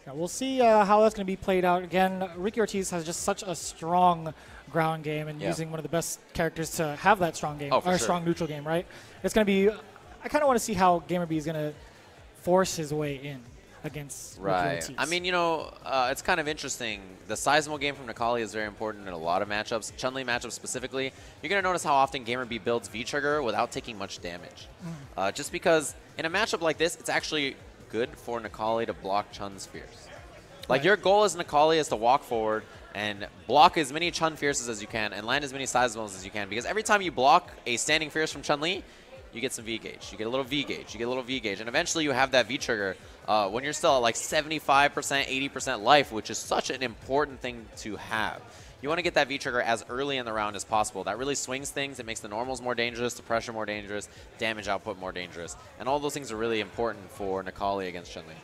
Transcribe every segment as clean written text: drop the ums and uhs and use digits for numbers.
Yeah, we'll see how that's going to be played out. Again, Ricky Ortiz has just such a strong ground game and using one of the best characters to have that strong game, or strong neutral game, right? It's going to be, I kind of want to see how GamerBee is going to force his way in against Ricky Ortiz. I mean, you know, it's kind of interesting. The sizable game from Necalli is very important in a lot of matchups. Chun-Li matchups specifically, you're going to notice how often GamerBee builds V-Trigger without taking much damage. Just because in a matchup like this, it's actually good for Necalli to block Chun's Fierce. Like, your goal as Necalli is to walk forward and block as many Chun Fierces as you can and land as many sizables as you can, because every time you block a standing Fierce from Chun-Li, you get some V-Gauge. You get a little V-Gauge. You get a little V-Gauge. And eventually you have that V-Trigger when you're still at like 75%, 80% life, which is such an important thing to have. You want to get that V-Trigger as early in the round as possible. That really swings things. It makes the normals more dangerous, the pressure more dangerous, damage output more dangerous. And all those things are really important for Necalli against Chun-Li.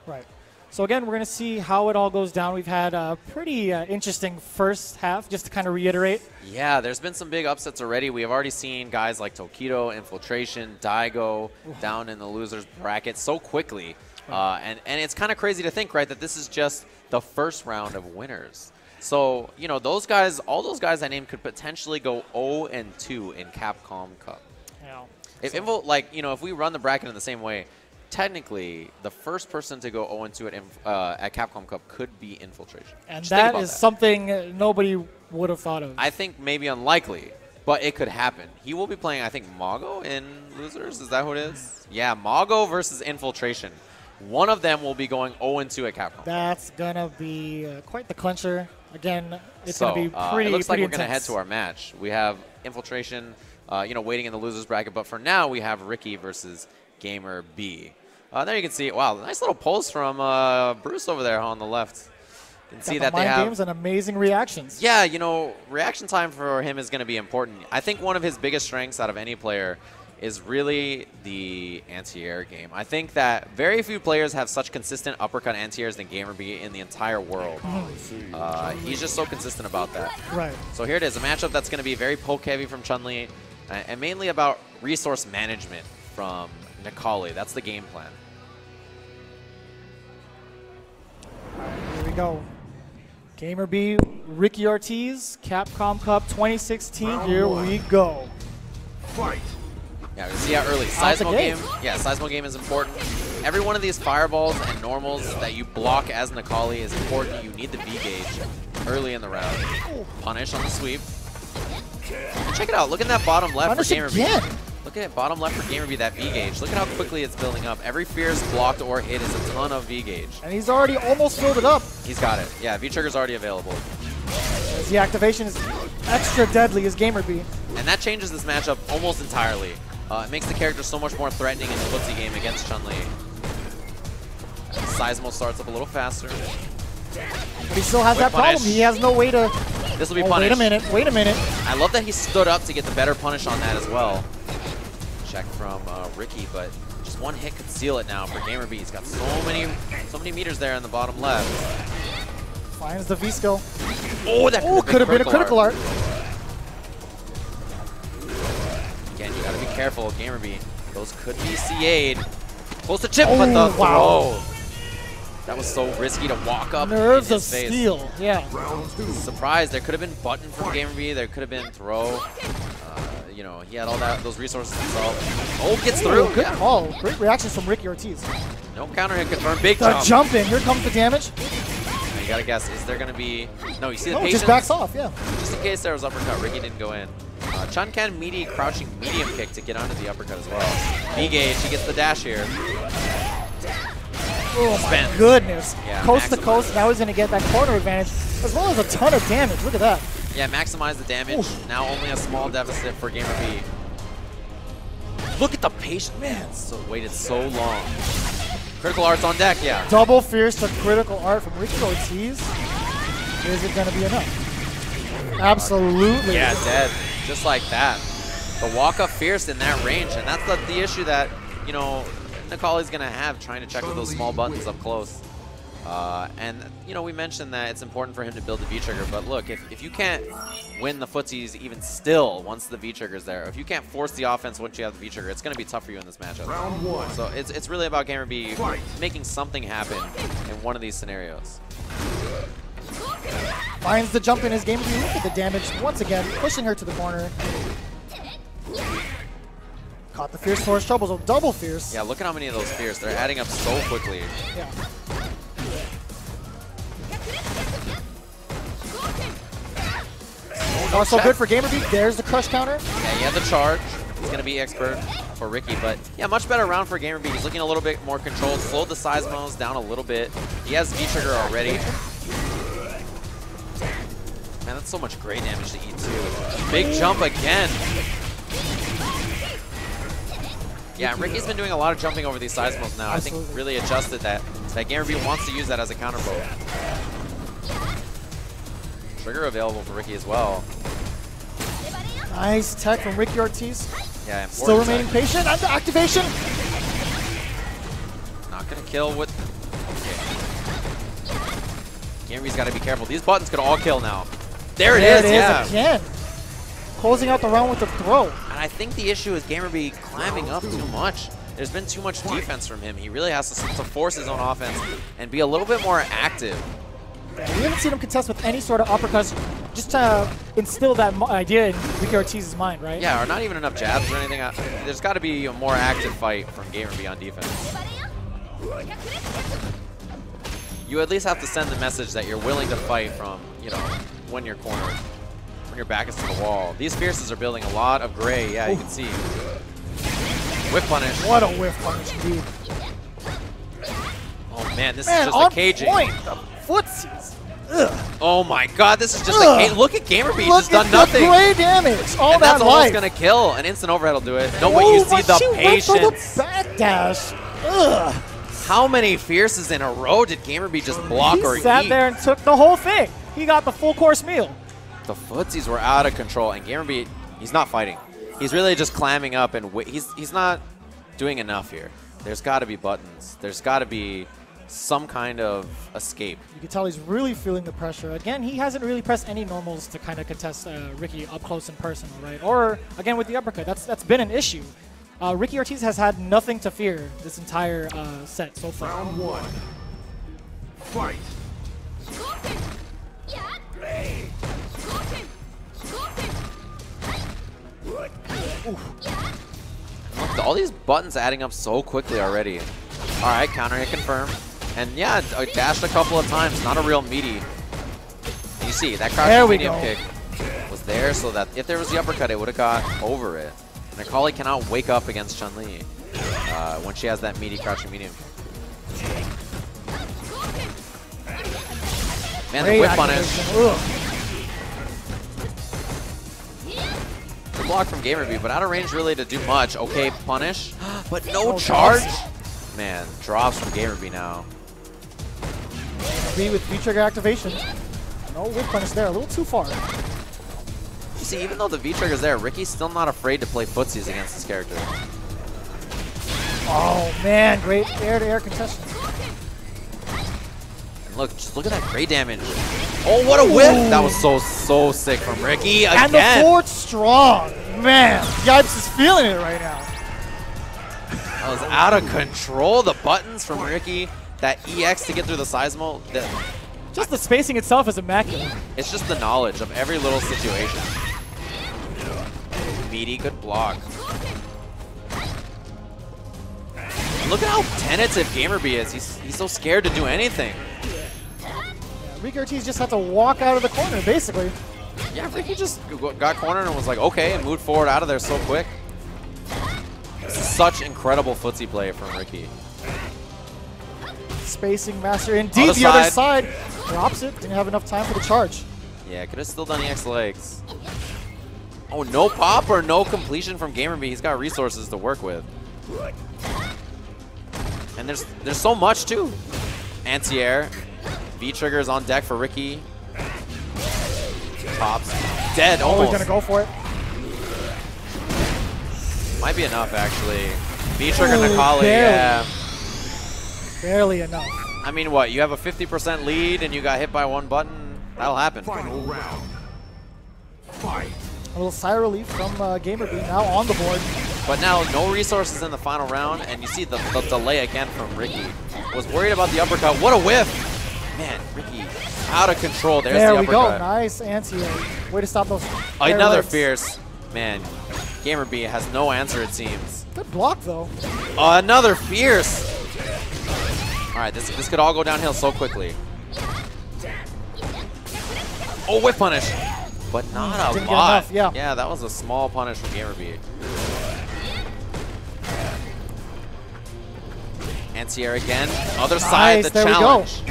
Right. So again, we're going to see how it all goes down. We've had a pretty interesting first half, just to kind of reiterate. Yeah, there's been some big upsets already. We have already seen guys like Tokido, Infiltration, Daigo down in the losers bracket so quickly. And it's kind of crazy to think, right, that this is just the first round of winners. So, you know, those guys, all those guys I named could potentially go 0-2 in Capcom Cup. Yeah. If if we run the bracket in the same way, technically, the first person to go 0-2 at Capcom Cup could be Infiltration. And that is something nobody would have thought of. I think maybe unlikely, but it could happen. He will be playing, I think, Mago in Losers. Is that who it is? Yeah, Mago versus Infiltration. One of them will be going 0-2 at Capcom. That's going to be quite the clencher. Again, it's going to be pretty it looks like we're intense. going to head to our match. We have Infiltration, waiting in the losers bracket, but for now we have Ricky versus GamerBee. There you can see, wow, nice little pulse from Bruce over there on the left. You can see that they have games and amazing reactions. Yeah, you know, reaction time for him is going to be important. I think one of his biggest strengths out of any player is really the anti-air game. I think that very few players have such consistent uppercut anti-airs than GamerBee in the entire world. He's just so consistent about that. Right. So here it is, a matchup that's going to be very poke-heavy from Chun-Li, and mainly about resource management from Necalli. That's the game plan. Here we go. GamerBee, Ricky Ortiz, Capcom Cup 2016. Here we go. Fight. Yeah, we see how early. Sizable game. Yeah, sizable game is important. Every one of these fireballs and normals that you block as Necalli is important. You need the V-Gauge early in the round. Punish on the sweep. And check it out. Look at that bottom left for GamerBee. Look at bottom left for GamerBee, that V-Gauge. Look at how quickly it's building up. Every Fierce blocked or hit is a ton of V-Gauge. And he's already almost filled it up. He's got it. Yeah, V-Trigger's already available. As the activation is extra deadly as GamerBee. And that changes this matchup almost entirely. It makes the character so much more threatening in the footsie game against Chun-Li. Sizable starts up a little faster. But he still has that problem. He has no way to... This will be punish. Wait a minute. I love that he stood up to get the better punish on that as well. Check from Ricky, but just one hit could seal it now for GamerBee. He's got so many meters there in the bottom left. Finds the V-skill. Oh, that could have been a critical art. Again, you got to be careful, GamerBee. Those could be CA'd. Close to chip, but the throw. That was so risky to walk up. Nerves of steel. Yeah. Surprise! There could have been button from GamerBee. There could have been throw. You know, he had all those resources himself. Oh, gets through. Good call. Great reactions from Ricky Ortiz. No counter hit confirmed. Big jump. Jump in. Here comes the damage. Now you gotta guess. Is there gonna be? No, you see the patience. Just backs off. Yeah. Just in case there was uppercut, Ricky didn't go in. Chun can crouching medium kick to get onto the uppercut as well. V-Gauge. He gets the dash here. Oh my goodness. Yeah, coast to coast. Now he's going to get that corner advantage as well as a ton of damage. Look at that. Yeah, maximize the damage. Oof. Now only a small deficit for GamerBee. Look at the patience. Man, waited so long. Critical art's on deck, yeah. Double fierce to critical art from Ricky Ortiz. Is it going to be enough? Absolutely. Yeah, dead. Just like that. The walk-up fierce in that range. And that's the issue that, you know, Necalli's going to have trying to check with those small buttons up close. And, you know, we mentioned that it's important for him to build the V-trigger, but look, if you can't win the footsies even still once the V-trigger's there, if you can't force the offense once you have the V-trigger, it's going to be tough for you in this matchup. Round 1. So it's really about GamerBee making something happen in one of these scenarios. Finds the jump in his GamerBee. Look at the damage once again, pushing her to the corner. Caught the fierce force troubles, so double fierce. Yeah, look at how many of those fierce. They're adding up so quickly. Yeah. Not so good for GamerBee. There's the crush counter. Yeah, he had the charge. It's going to be expert for Ricky, but yeah, much better round for GamerBee. He's looking a little bit more controlled, slowed the Seismos down a little bit. He has V-trigger already. Man, that's so much great damage to eat too. Big jump again. Yeah, Ricky's been doing a lot of jumping over these Seismos now. Absolutely. I think really adjusted that GamerBee wants to use that as a counter bow. Trigger available for Ricky as well. Nice tech from Ricky Ortiz. Yeah, still remaining patient. And the activation. Not gonna kill with. Okay. GamerBee's got to be careful. These buttons could all kill now. There it is. Yeah. Again. Closing out the round with the throw. And I think the issue is GamerBee climbing up too much. There's been too much defense from him. He really has to force his own offense and be a little bit more active. Yeah, we haven't seen him contest with any sort of uppercuts, just to instill that idea in Ricky Ortiz's mind, right? Yeah, or not even enough jabs or anything. There's got to be a more active fight from GamerBee on defense. You at least have to send the message that you're willing to fight from, you know, when you're cornered, when your back is to the wall. These fierces are building a lot of gray. Yeah, you can see. Whiff punish. What a whiff punish, dude. Oh man, this is just a caging. Point. The footsies. Ugh. Oh my god, this is just a cage. Look at GamerBee, he's just done nothing. Look at the gray damage. All and that that's almost going to kill. An instant overhead will do it. No, but you see the patience. Went for the backdash. Ugh. How many fierces in a row did GamerBee just block or eat? He sat there and took the whole thing. He got the full course meal. The footsies were out of control, and GamerBee, he's not fighting. He's really just clamming up, and he's not doing enough here. There's got to be buttons. There's got to be some kind of escape. You can tell he's really feeling the pressure. Again, he hasn't really pressed any normals to kind of contest Ricky up close and personal, right? Or, again, with the uppercut. That's been an issue. Ricky Ortiz has had nothing to fear this entire set so far. Round 1. Fight. Look, all these buttons adding up so quickly already. All right, counter hit confirm. And yeah, dashed a couple of times, not a real meaty. You see, that crouching medium kick was there so that if there was the uppercut, it would have got over it. And Akali cannot wake up against Chun-Li when she has that meaty crouching medium. Man, the whip punish. Good block from GamerBee, but out of range really to do much. Okay, punish, but no charge. Man, drops from GamerBee now. B with V-trigger activation. No whip punish there, a little too far. You see, even though the V-trigger's there, Ricky's still not afraid to play footsies against this character. Oh man, great air-to-air contestation. And look, just look at that great damage. Oh, what a whip! That was so sick from Ricky again. And the forward strong. Man, Yipes is feeling it right now. That was out of control. The buttons from Ricky, that EX to get through the Seismo. Just the spacing itself is immaculate. It's just the knowledge of every little situation. Meaty, good block. Look at how tentative GamerBee is. He's so scared to do anything. Yeah, Ricky Ortiz just had to walk out of the corner, basically. Yeah, Ricky just got cornered and was like, okay, and moved forward out of there so quick. Such incredible footsie play from Ricky. Spacing master indeed. The other side drops it. Didn't have enough time for the charge. Yeah, could have still done EX legs. Oh, no pop or no completion from GamerBee. He's got resources to work with. And there's so much too. Anti-air. V-trigger is on deck for Ricky. Pops. Dead almost. He's gonna go for it. Might be enough actually. V-trigger Nakali, yeah. Barely enough. I mean, what? You have a 50% lead and you got hit by one button? That'll happen. Final round. Fight. A little sigh of relief from GamerBee now on the board. But now no resources in the final round, and you see the delay again from Ricky. Was worried about the uppercut. What a whiff! Man, Ricky out of control. There's the uppercut. There we go. Nice anti-air. Way to stop those. Another legs. fierce. Man, GamerBee has no answer, it seems. Good block, though. Another fierce. All right, this could all go downhill so quickly. Oh, whip punish. But not a Didn't lot. Get enough, Yeah, that was a small punish from GamerBee. Anti-air again. Other side, the challenge.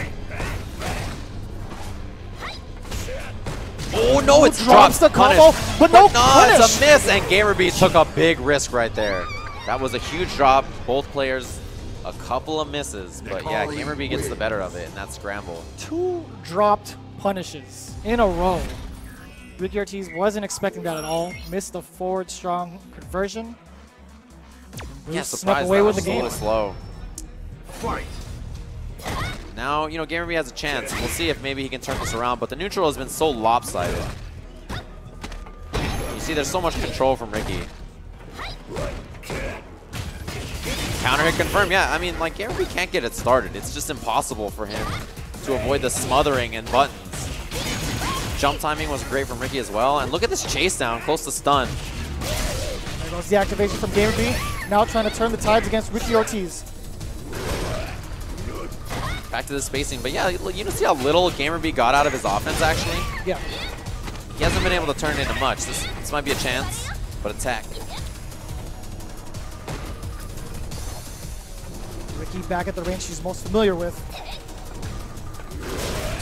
Oh no, it's dropped. The combo, but no punish. It's a miss, and GamerBee took a big risk right there. That was a huge drop. Both players, a couple of misses, but yeah, GamerBee gets the better of it in that scramble. 2 dropped punishes in a row. Ricky Ortiz wasn't expecting that at all. Missed the forward strong conversion. Yeah, snuck surprised away that with was the a game. little slow. Fight. Now, you know, GamerBee has a chance. We'll see if maybe he can turn this around, but the neutral has been so lopsided. You see there's so much control from Ricky. Counter hit confirm, yeah. I mean, like, GamerBee can't get it started. It's just impossible for him to avoid the smothering and buttons. Jump timing was great from Ricky as well. And look at this chase down, close to stun. There goes the activation from GamerBee. Now trying to turn the tides against Ricky Ortiz. Back to the spacing. But yeah, you see how little GamerBee got out of his offense, actually? Yeah. He hasn't been able to turn it into much. This might be a chance, but attack. Ricky back at the range she's most familiar with.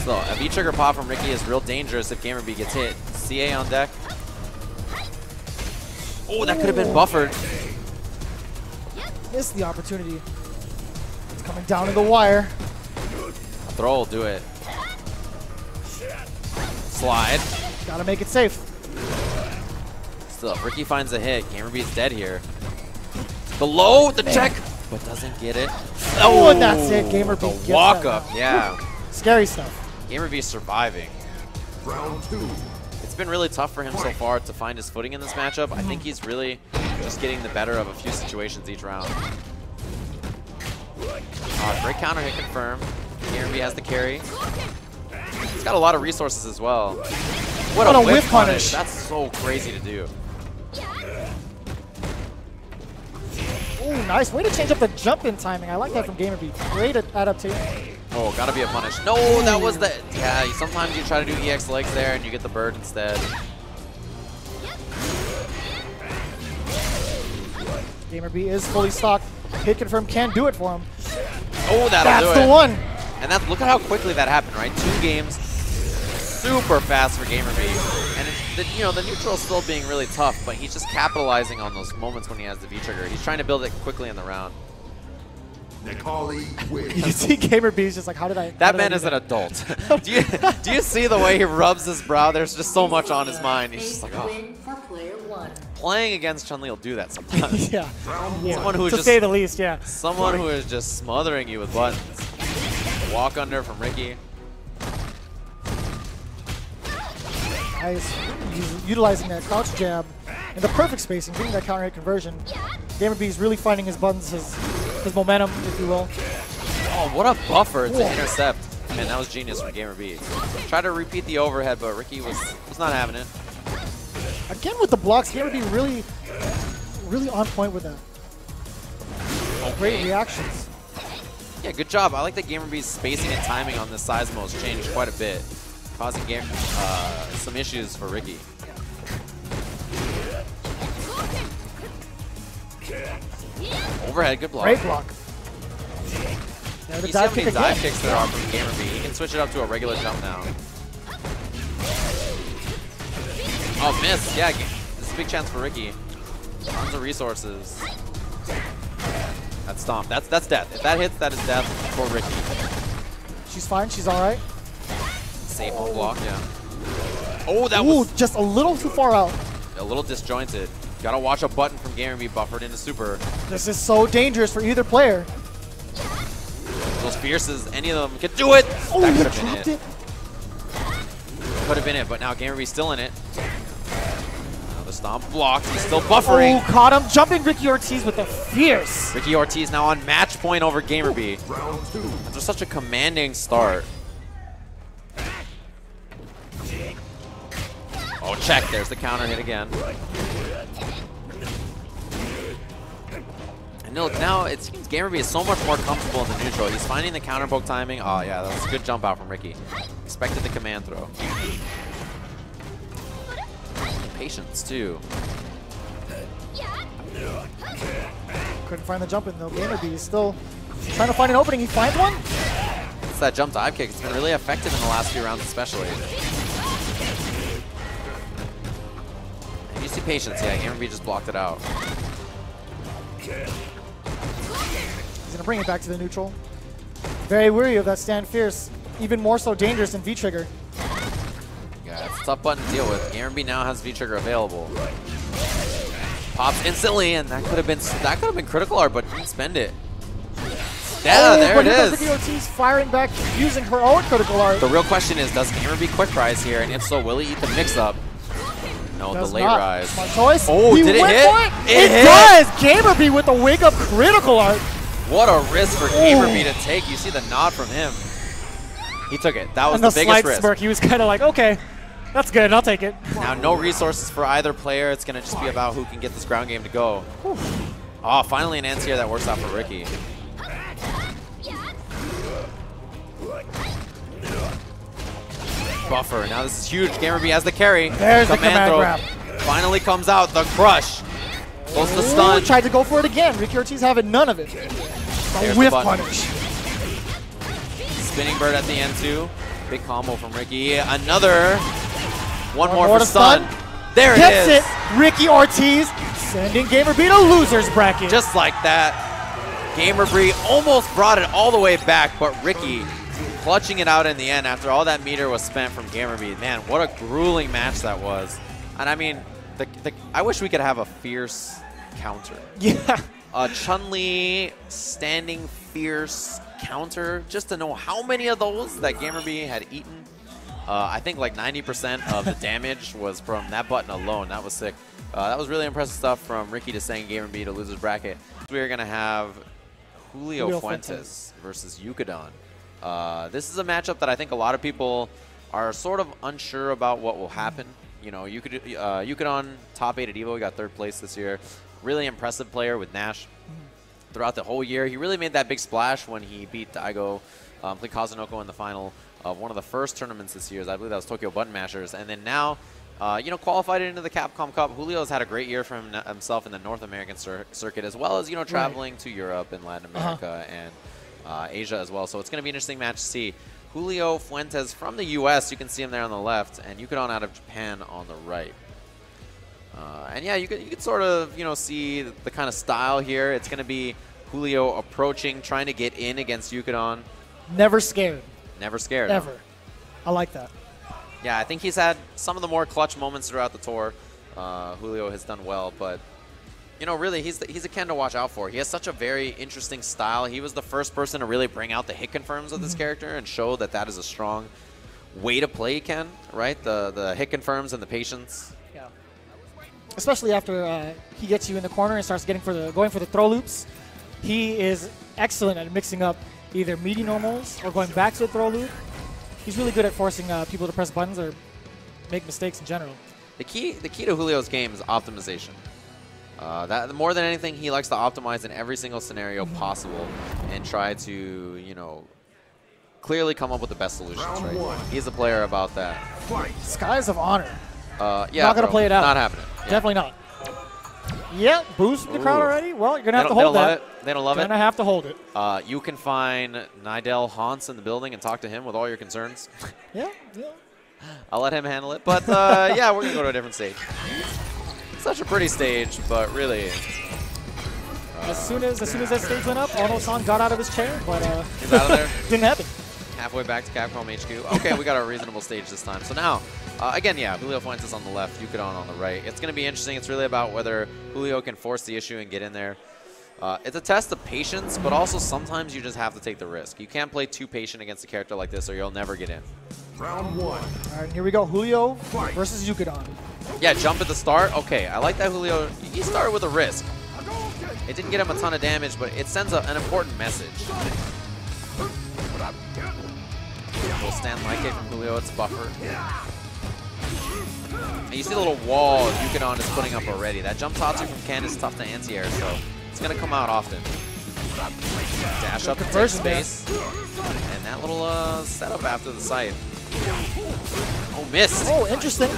So a V-trigger pop from Ricky is real dangerous if GamerBee gets hit. CA on deck. Oh, that could have been buffered. Missed the opportunity. It's coming down to the wire. Throw will do it. Slide. Gotta make it safe. Still, if Ricky finds a hit, GamerBee's dead here. The low, the check, but doesn't get it. Oh, and that's it. GamerBee the gets walk that up, yeah. Scary stuff. GamerBee's surviving. Round 2. It's been really tough for him so far to find his footing in this matchup. I think he's really just getting the better of a few situations each round. Great counter hit confirmed. GamerBee has the carry. He's got a lot of resources as well. What a whiff punish. That's so crazy to do. Ooh, nice way to change up the jump-in timing. I like that from GamerBee. Great adaptation. Oh, gotta be a punish. No, that was the... Yeah, sometimes you try to do EX legs there and you get the bird instead. GamerBee is fully stocked. Hit confirm can do it for him. Oh, that'll do it. That's the one. And look at how quickly that happened, right? 2 games, super fast for GamerBee. And the neutral is still being really tough, but he's just capitalizing on those moments when he has the V-trigger. He's trying to build it quickly in the round. You can see GamerBee's just like, how did I... That man is an adult. do you see the way he rubs his brow? There's just so much on his mind. He's just like, oh. Playing against Chun-Li will do that sometimes. Yeah. Someone who is to say the least, yeah. Someone who is just smothering you with buttons. Walk under from Ricky. Nice. He's utilizing that crouch jab and the perfect spacing, getting that counter hit conversion. GamerBee's really finding his buttons, his momentum, if you will. Oh, what a buffer to intercept. Man, that was genius from GamerBee. Tried to repeat the overhead, but Ricky was not having it. Again with the blocks, GamerBee really on point with that. Okay. Great reactions. Yeah, good job. I like that GamerBee's spacing and timing on this Seismo has changed quite a bit, causing some issues for Ricky. Overhead, good block. Great block. You see how many dive kicks there are from GamerBee. He can switch it up to a regular jump now. Oh, miss. Yeah, this is a big chance for Ricky. Tons of resources. That's stomp. That's death. If that hits, that is death for Ricky. She's fine. She's all right. Safe on block, yeah. Oh, that was just a little too far out. A little disjointed. Gotta watch a button from GamerBee buffered into super. This is so dangerous for either player. Little those fierces, any of them could do it. Oh, that he could have been dropped it. Could have been it, but now GamerBee's still in it. Now the stomp blocked. He's still buffering. Oh, caught him. Jumping Ricky Ortiz with a fierce. Ricky Ortiz now on match point over GamerBee. Round 2. After such a commanding start. Oh, check. There's the counter hit again. And look, now it seems GamerBee is so much more comfortable in the neutral. He's finding the counter poke timing. Oh, yeah, that was a good jump out from Ricky. Expected the command throw. Patience, too. Couldn't find the jump in, though. GamerBee is still trying to find an opening. He finds one. It's that jump dive kick. It's been really effective in the last few rounds, especially. And you see patience. Yeah, GamerBee just blocked it out. He's going to bring it back to the neutral. Very weary of that stand fierce. Even more so dangerous than V-Trigger. Yeah, it's a tough button to deal with. GamerBee now has V-Trigger available. Pops instantly, and that could have been critical art, but didn't spend it. Yeah, there it is. Ricky Ortiz firing back using her own critical art. The real question is, does GamerBee quick rise here? And if so, will he eat the mix-up? No, the late rise. Smart choice. Oh, did it hit? It does! GamerBee with the wake-up critical art. What a risk for GamerBee to take. You see the nod from him. He took it. That was and the biggest risk. Smirk. He was kind of like, okay, that's good. I'll take it. Now, no resources for either player. It's going to just be about who can get this ground game to go. Oh, finally an anti-air that works out for Ricky. Buffer. Now this is huge. GamerBee has the carry. There's the command grab. Finally comes out. The crush. Close to stun. Tried to go for it again. Ricky Ortiz having none of it. A whiff punish. Spinning bird at the end too. Big combo from Ricky. Another. One more for stun. There it is. Gets it. Ricky Ortiz sending GamerBee to loser's bracket. Just like that. GamerBee almost brought it all the way back, but Ricky clutching it out in the end after all that meter was spent from GamerBee. Man, what a grueling match that was. And I mean, I wish we could have a fierce counter. Yeah. A Chun-Li standing fierce counter, just to know how many of those that GamerBee had eaten. I think like 90% of the damage was from that button alone. That was sick. That was really impressive stuff from Ricky to send GamerBee to loser's bracket. We are going to have Julio Fuentes versus Yukadon. This is a matchup that I think a lot of people are sort of unsure about what will happen. You know, Yukadon top 8 at EVO. He got 3rd place this year. Really impressive player with Nash throughout the whole year. He really made that big splash when he beat Daigo, played Kazunoko in the final of one of the first tournaments this year. I believe that was Tokyo Button Mashers. And then now, you know, qualified into the Capcom Cup. Julio's had a great year for himself in the North American circuit, as well as, you know, traveling to Europe and Latin America and Asia as well. So it's going to be an interesting match to see. Julio Fuentes from the U.S., you can see him there on the left, and Yukadon out of Japan on the right. And yeah, you could sort of, you know, see the kind of style here. It's going to be Julio approaching, trying to get in against Yukadon. Never scared. Never scared. Ever. I like that. Yeah, I think he's had some of the more clutch moments throughout the tour. Julio has done well, but you know, really, he's a Ken to watch out for. He has such a very interesting style. He was the first person to really bring out the hit confirms of this character and show that that is a strong way to play Ken, right? The hit confirms and the patience. Yeah. Especially after he gets you in the corner and starts going for the throw loops. He is excellent at mixing up either meaty normals or going back to the throw loop. He's really good at forcing people to press buttons or make mistakes in general. The key to Julio's game is optimization. That more than anything, he likes to optimize in every single scenario possible and try to, you know, clearly come up with the best solutions. Right? He's a player about that. Skies of Honor. Yeah, not gonna play it out. Not happening. Yeah. Definitely not. Yeah, boost from the crowd already. Well, you're gonna have to hold that. They don't love it. Gonna have to hold it. You can find Nidell Hans in the building and talk to him with all your concerns. Yeah. I'll let him handle it. But yeah, we're gonna go to a different stage. Such a pretty stage, but really. As soon as that stage went up, Ono-san got out of his chair, but he's out of there. Didn't happen. Halfway back to Capcom HQ. Okay, we got a reasonable stage this time. So now, again, yeah, Julio Fuentes on the left, Yukadon on the right. It's going to be interesting. It's really about whether Julio can force the issue and get in there. It's a test of patience, but also sometimes you just have to take the risk. You can't play too patient against a character like this or you'll never get in. Round 1. All right, here we go. Julio versus Yukadon. Yeah, jump at the start. Okay, I like that Julio. He started with a risk. It didn't get him a ton of damage, but it sends an important message. Little stand like it from Julio. It's buffer. And you see the little wall Yukadon is putting up already. That jump Tatsu from Ken is tough to anti-air, so it's going to come out often. Dash up to take space. And that little setup after the side. Oh, missed. Oh, interesting.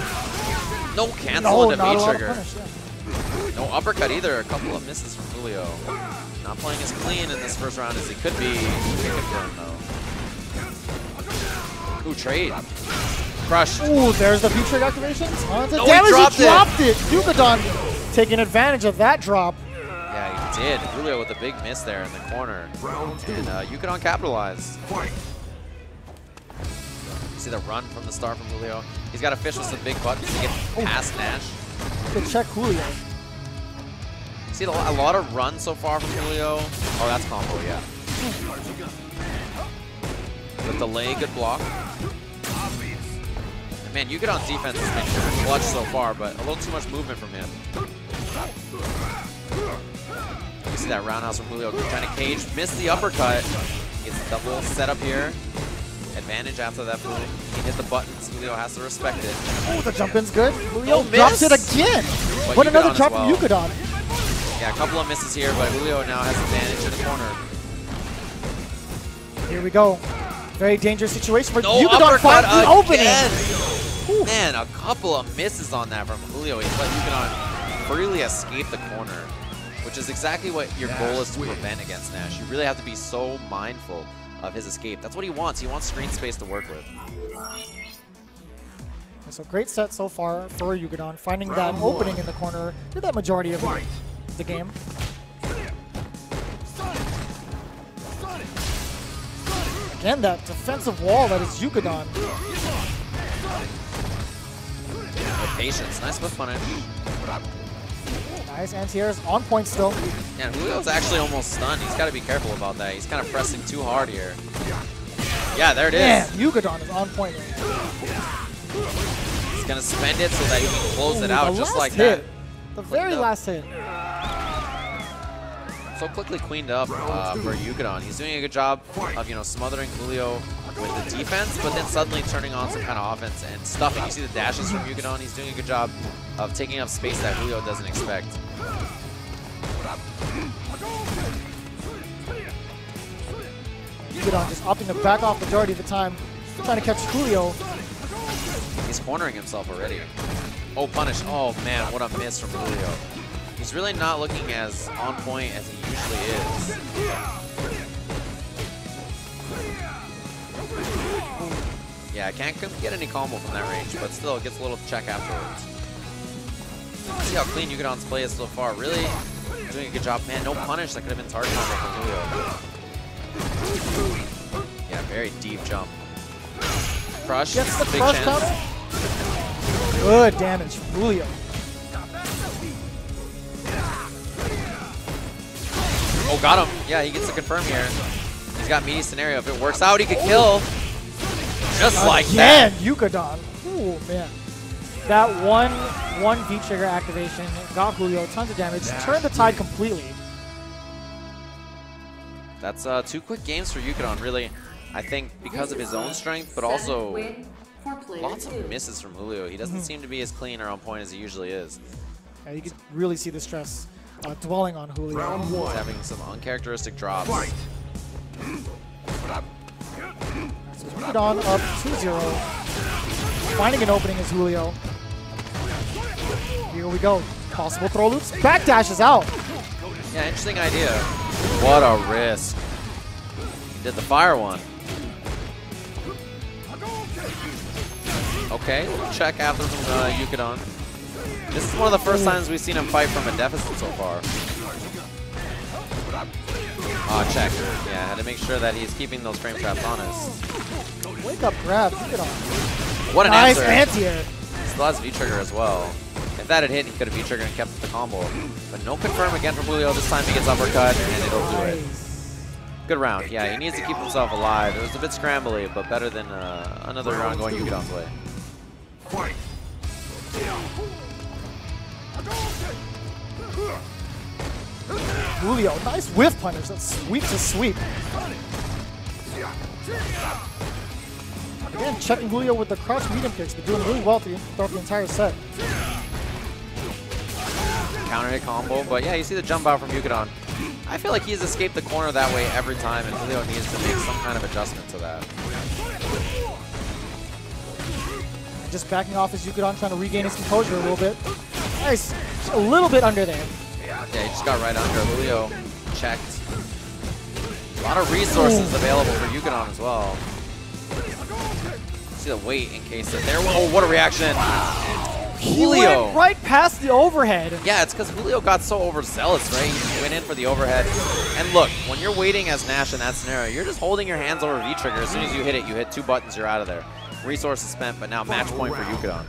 No cancel into V-trigger. Yeah. No uppercut either. A couple of misses from Julio. Not playing as clean in this first round as he could be. Confirmed, though. Ooh, trade. Crushed. Ooh, there's the V-trigger activations. No, damage, he dropped it. Yukadon taking advantage of that drop. Yeah, he did. Julio with a big miss there in the corner. And Yukadon capitalized. See the run from the start from Julio. He's got to fish with some big buttons to get past Nash. Good check, Julio. See a lot of run so far from Julio. Oh, that's combo, yeah. The delay, good block. And man, Yukadon's defense has been clutch so far, but a little too much movement from him. You see that roundhouse from Julio trying to cage, missed the uppercut. Gets a double setup here. Advantage after that move. He can hit the buttons. Julio has to respect it. Oh, the jump in's good. Julio drops it again. But another drop from Yukadon. Yeah, a couple of misses here, but Julio now has advantage in the corner. Here we go. Very dangerous situation, but no Yukadon finds the opening. Man, a couple of misses on that from Julio. He's let Yukadon freely escape the corner, which is exactly what your goal is to prevent against Nash. You really have to be so mindful of his escape. That's what he wants. He wants screen space to work with. So great set so far for Yukadon, finding that opening in the corner did that majority of the game. Again, that defensive wall that is Yukadon. With patience. Nice whip punish. Nice anti-airs on point still. Yeah, Julio's actually almost stunned. He's got to be careful about that. He's kind of pressing too hard here. Yeah, there it is. Yeah, Yukadon is on point right now. He's going to spend it so that he can close it out just like that. The very last hit. So quickly cleaned up for Yukadon. He's doing a good job of, smothering Julio with the defense, but then suddenly turning on some kind of offense and stuffing. You see the dashes from Yukadon. He's doing a good job of taking up space that Julio doesn't expect. Yukadon just opting to back off majority of the time, trying to catch Julio. He's cornering himself already. Oh, punish. Oh, man, what a miss from Julio. He's really not looking as on point as he usually is. Yeah, I can't get any combo from that range, but still, it gets a little check afterwards. See how clean Yukadon's play is so far. Really doing a good job. Man, no punish. That could have been target combo for Julio. Yeah, very deep jump. Crush. Gets the big crush chance. counter. Good damage from Julio. Oh, got him. Yeah, he gets to confirm here. He's got meaty scenario. If it works out, he could kill. Just like that. Yukadon. Oh, man. That one V-trigger activation got Julio tons of damage, turned the tide completely. That's 2 quick games for Yukadon, really. I think because of his own strength, but also lots of misses from Julio. He doesn't seem to be as clean or on point as he usually is. Yeah, you can really see the stress dwelling on Julio. He's having some uncharacteristic drops. Yukadon up 2-0. Finding an opening is Julio. Here we go. Possible throw loops. Backdash is out. Yeah, interesting idea. What a risk. He did the fire one. Okay, check after from Yukadon. This is one of the first times we've seen him fight from a deficit so far. Oh, check. Yeah, had to make sure that he's keeping those frame traps honest. Wake up grab. Yukadon. What an nice answer. anti-air. Still has V-trigger as well. If that had hit, he could have V-triggered and kept the combo. But no confirm again from Julio. This time he gets uppercut, and it'll do it. Good round. Yeah, he needs to keep himself alive. It was a bit scrambly, but better than another round going Yukidon's way. Fight. Julio, nice whiff punish. That's sweep to sweep. Again, checking Julio with the crouch medium kicks, but doing really well throughout the entire set. Counter hit combo, but yeah, you see the jump out from Yukidon. I feel like he's escaped the corner that way every time, and Julio needs to make some kind of adjustment to that. Just backing off as Yukidon, trying to regain his composure a little bit. Nice, just a little bit under there. Yeah, he just got right under. Julio checked. A lot of resources available for Yukidon as well. See the weight in case that there. Oh, what a reaction! Julio went right past the overhead. Yeah, it's because Julio got so overzealous, right? He went in for the overhead. And look, when you're waiting as Nash in that scenario, you're just holding your hands over V-trigger. As soon as you hit 2 buttons, you're out of there. Resources spent, but now match point for Yukidon.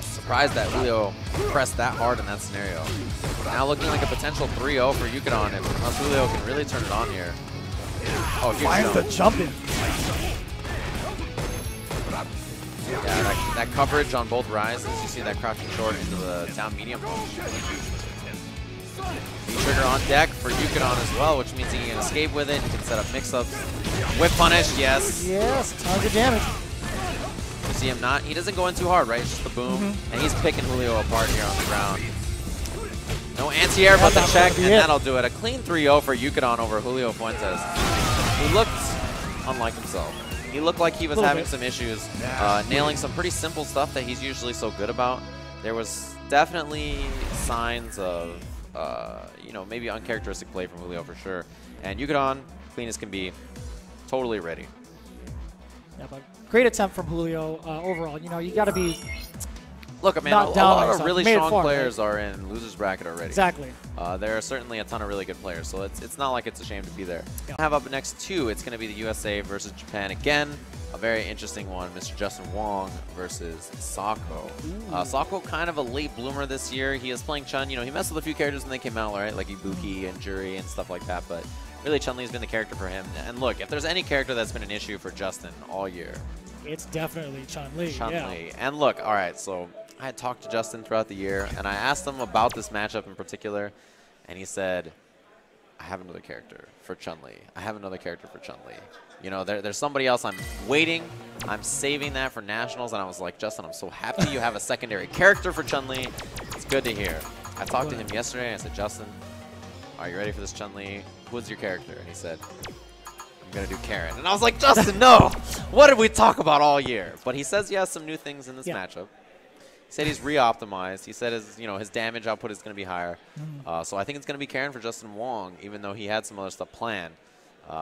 Surprised that Julio pressed that hard in that scenario. Now looking like a potential 3-0 for Yukidon, unless Julio can really turn it on here. Oh, huge finds the jump in. Yeah, that coverage on both rises, you see that crouching short into the down medium punch. V-trigger on deck for Yukidon as well, which means he can escape with it. He can set up mix-ups. Whip punish, yes. Yes, tons of damage. You see him not, he doesn't go in too hard, right? It's just the boom. And he's picking Julio apart here on the ground. No anti-air, but the check, and that'll do it. A clean 3-0 for Yukidon over Julio Fuentes. He looked unlike himself. He looked like he was having some issues, nailing some pretty simple stuff that he's usually so good about. There was definitely signs of, you know, maybe uncharacteristic play from Julio for sure. And Yukidon, clean as can be, totally ready. Yeah, but great attempt from Julio overall. You know, you got to be. Look, man, a lot of really strong players are in loser's bracket already. Exactly. There are certainly a ton of really good players, so it's not like it's a shame to be there. Yeah. Have up next 2, it's going to be the USA versus Japan again. A very interesting one, Mr. Justin Wong versus Sako. Sako kind of a late bloomer this year. He is playing Chun. You know, he messed with a few characters when they came out, right? Like Ibuki and Juri and stuff like that, but really Chun-Li's been the character for him. And look, if there's any character that's been an issue for Justin all year, it's definitely Chun-Li. Chun-Li. Yeah. And look, all right, so I had talked to Justin throughout the year, and I asked him about this matchup in particular, and he said, I have another character for Chun-Li. I have another character for Chun-Li. You know, there's somebody else I'm waiting. I'm saving that for Nationals, and I was like, Justin, I'm so happy you have a secondary character for Chun-Li. It's good to hear. I talked to him yesterday, and I said, Justin, are you ready for this Chun-Li? Who's your character? And he said, I'm going to do Karen. And I was like, Justin, no! What did we talk about all year? But he says he has some new things in this matchup. He said he's re-optimized. He said his damage output is going to be higher. So I think it's going to be Karen for Justin Wong, even though he had some other stuff planned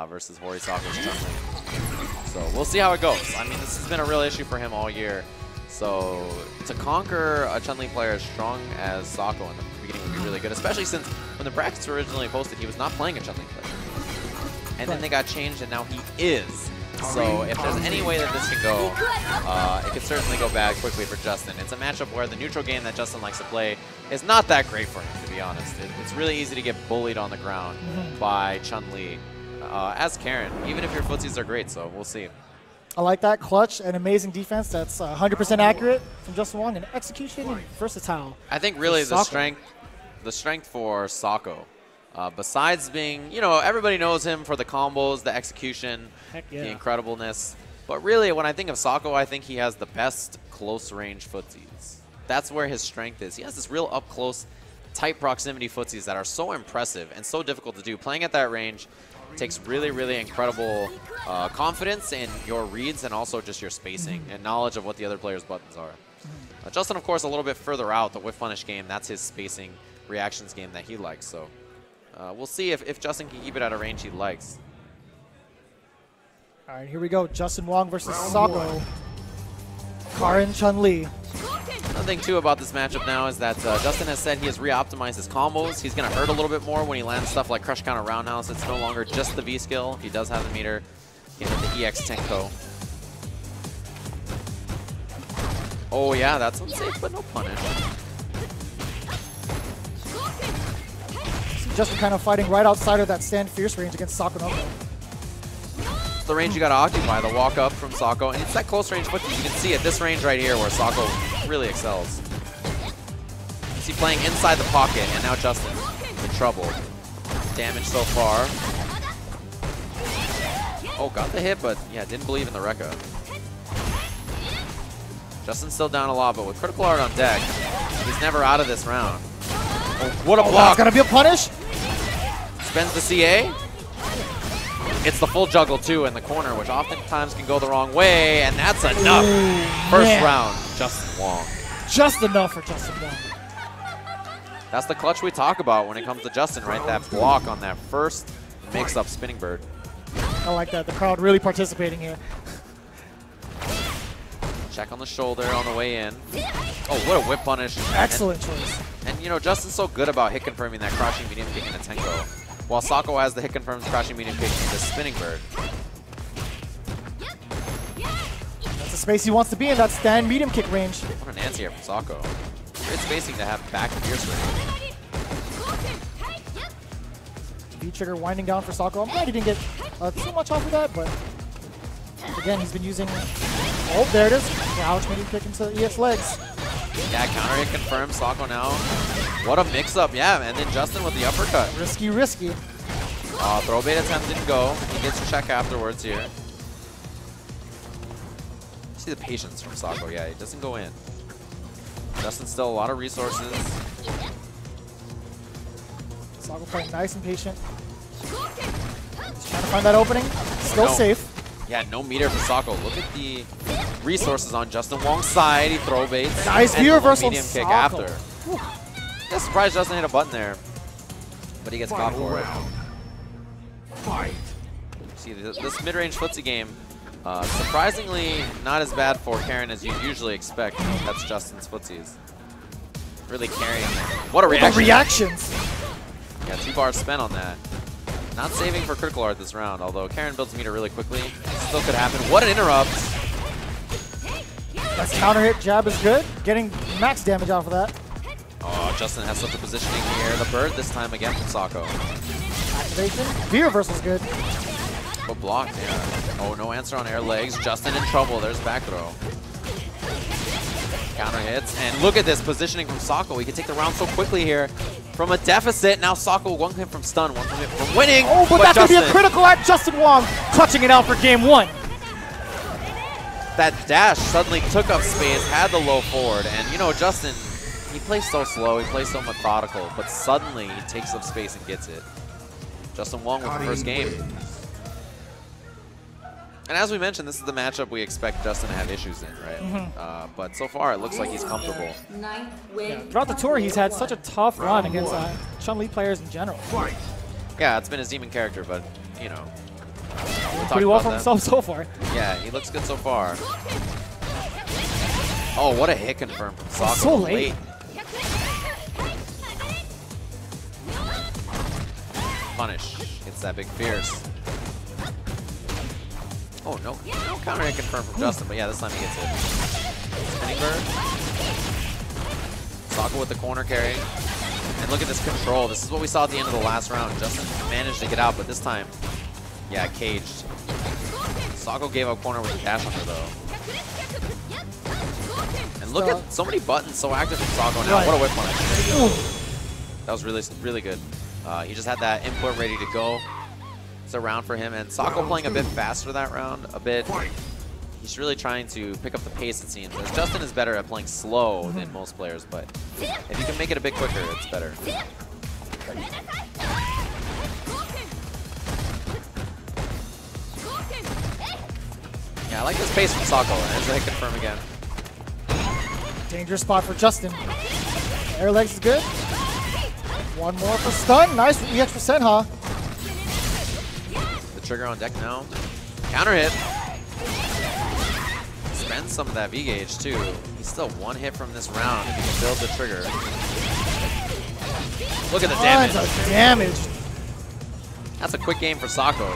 versus Fuudo Sako's Chun-Li. So we'll see how it goes. I mean, this has been a real issue for him all year. So to conquer a Chun-Li player as strong as Sako in the beginning would be really good, especially since when the brackets were originally posted, he was not playing a Chun-Li player. And then they got changed, and now he is. So if there's any way that this can go, it could certainly go bad quickly for Justin. It's a matchup where the neutral game that Justin likes to play is not that great for him, to be honest. It's really easy to get bullied on the ground by Chun-Li as Karen, even if your footsies are great, so we'll see. I like that. Clutch and amazing defense. That's 100% accurate from Justin Wong, and execution and versatile. I think really the strength for Sako, besides being, you know, everybody knows him for the combos, the execution, the incredibleness. But really, when I think of Sako, I think he has the best close-range footsies. That's where his strength is. He has this real up-close, tight proximity footsies that are so impressive and so difficult to do. Playing at that range takes really, really incredible confidence in your reads and also just your spacing and knowledge of what the other player's buttons are. Justin, of course, a little bit further out, the whiff punish game, that's his spacing reactions game that he likes. So we'll see if Justin can keep it at a range he likes. All right, here we go. Justin Wong versus Sako. Karen Chun-Li. Another thing, too, about this matchup now is that Justin has said he has re-optimized his combos. He's going to hurt a little bit more when he lands stuff like Crush Counter Roundhouse. It's no longer just the V-skill. He does have the meter. He has the EX Tenko. Oh yeah, that's unsafe, but no punish. Justin kind of fighting right outside of that stand fierce range against Sako. It's the range you gotta occupy, the walk up from Sako, and it's that close range foot. You can see at this range right here where Sako really excels. You see playing inside the pocket, and now Justin in trouble. Damage so far. Oh, got the hit, but yeah, didn't believe in the Rekka. Justin's still down a lot, but with Critical Art on deck, he's never out of this round. Oh, what a block! That's gonna be a punish. Spends the CA. It's the full juggle too in the corner, which oftentimes can go the wrong way, and that's enough. First round, Justin Wong. Just enough for Justin Wong. That's the clutch we talk about when it comes to Justin, right? That block on that first mix-up spinning bird. I like that. The crowd really participating here. Check on the shoulder on the way in. Oh, what a whip punish. Excellent choice. And, you know, Justin's so good about hit confirming that crouching medium kick in a Tenko, while Sako has the hit confirms crouching medium kick in the spinning bird. That's the space he wants to be in, that stand medium kick range. What an anti-air from Sako. Great spacing to have back fierce range. V-trigger winding down for Sako. I'm glad he didn't get too much off of that, but again, he's been using... Oh, there it is. Crouch medium kick into EF's legs. Yeah, counter hit confirmed. Sako now. What a mix-up. Yeah, and then Justin with the uppercut. Risky, risky. Throw bait attempt didn't go. He gets a check afterwards here. See the patience from Sako. Yeah, he doesn't go in. Justin's still a lot of resources. Sako playing nice and patient. He's trying to find that opening. Still safe. Yeah, no meter for Sako. Look at the resources on Justin Wong's side. He throw baits. Nice view reversal. Medium kick after. Yeah, surprised Justin hit a button there, but he gets caught for it. Fight. See, this mid-range footsie game, surprisingly not as bad for Karen as you usually expect. That's Justin's footsies. Really carrying it. What a reaction. The reactions. Yeah, 2 bars spent on that. Not saving for Critical Art this round, although Karen builds meter really quickly. Still could happen. What an interrupt. That counter hit jab is good. Getting max damage off of that. Oh, Justin has such a positioning here. The bird this time again from Sako. Activation. V reversal's good. But blocked, yeah. Oh, no answer on air legs. Justin in trouble. There's back throw. Counter hits. And look at this positioning from Sako. He can take the round so quickly here. From a deficit, now Sako one hit from stun, one hit from winning. Oh, but that's going to be a critical at Justin Wong, clutching it out for game 1. That dash suddenly took up space, had the low forward, and you know, Justin, he plays so slow, he plays so methodical, but suddenly he takes up space and gets it. Justin Wong with the first game. And as we mentioned, this is the matchup we expect Justin to have issues in, right? But so far, it looks like he's comfortable. Yeah. Throughout the tour, he's had such a tough run against Chun-Li players in general. Yeah, it's been his demon character, but, you know. Pretty well for himself so far. Yeah, he looks good so far. Oh, what a hit confirm from Sako. So late. Punish. Gets that big fierce. Oh, no counter hit confirmed from Justin, but yeah, this time he gets it. Spinning bird. Sako with the corner carry. And look at this control. This is what we saw at the end of the last round. Justin managed to get out, but this time, yeah, caged. Sako gave up corner with a dash under, though. And look at so many buttons so active from Sako now. What a whip punish. That was really, really good. He just had that input ready to go. It's a round for him, and Sako playing a bit faster that round, a bit. He's really trying to pick up the pace, it seems. As Justin is better at playing slow than most players, but if you can make it a bit quicker, it's better. Yeah, I like this pace from Sako. There's a hit confirm again. Dangerous spot for Justin. Air legs is good. One more for stun. Nice EX for Senha. The trigger on deck now. Counter hit. Spends some of that V gauge too. He's still one hit from this round if he can build the trigger. Look at the damage. Tons of damage. That's a quick game for Sako.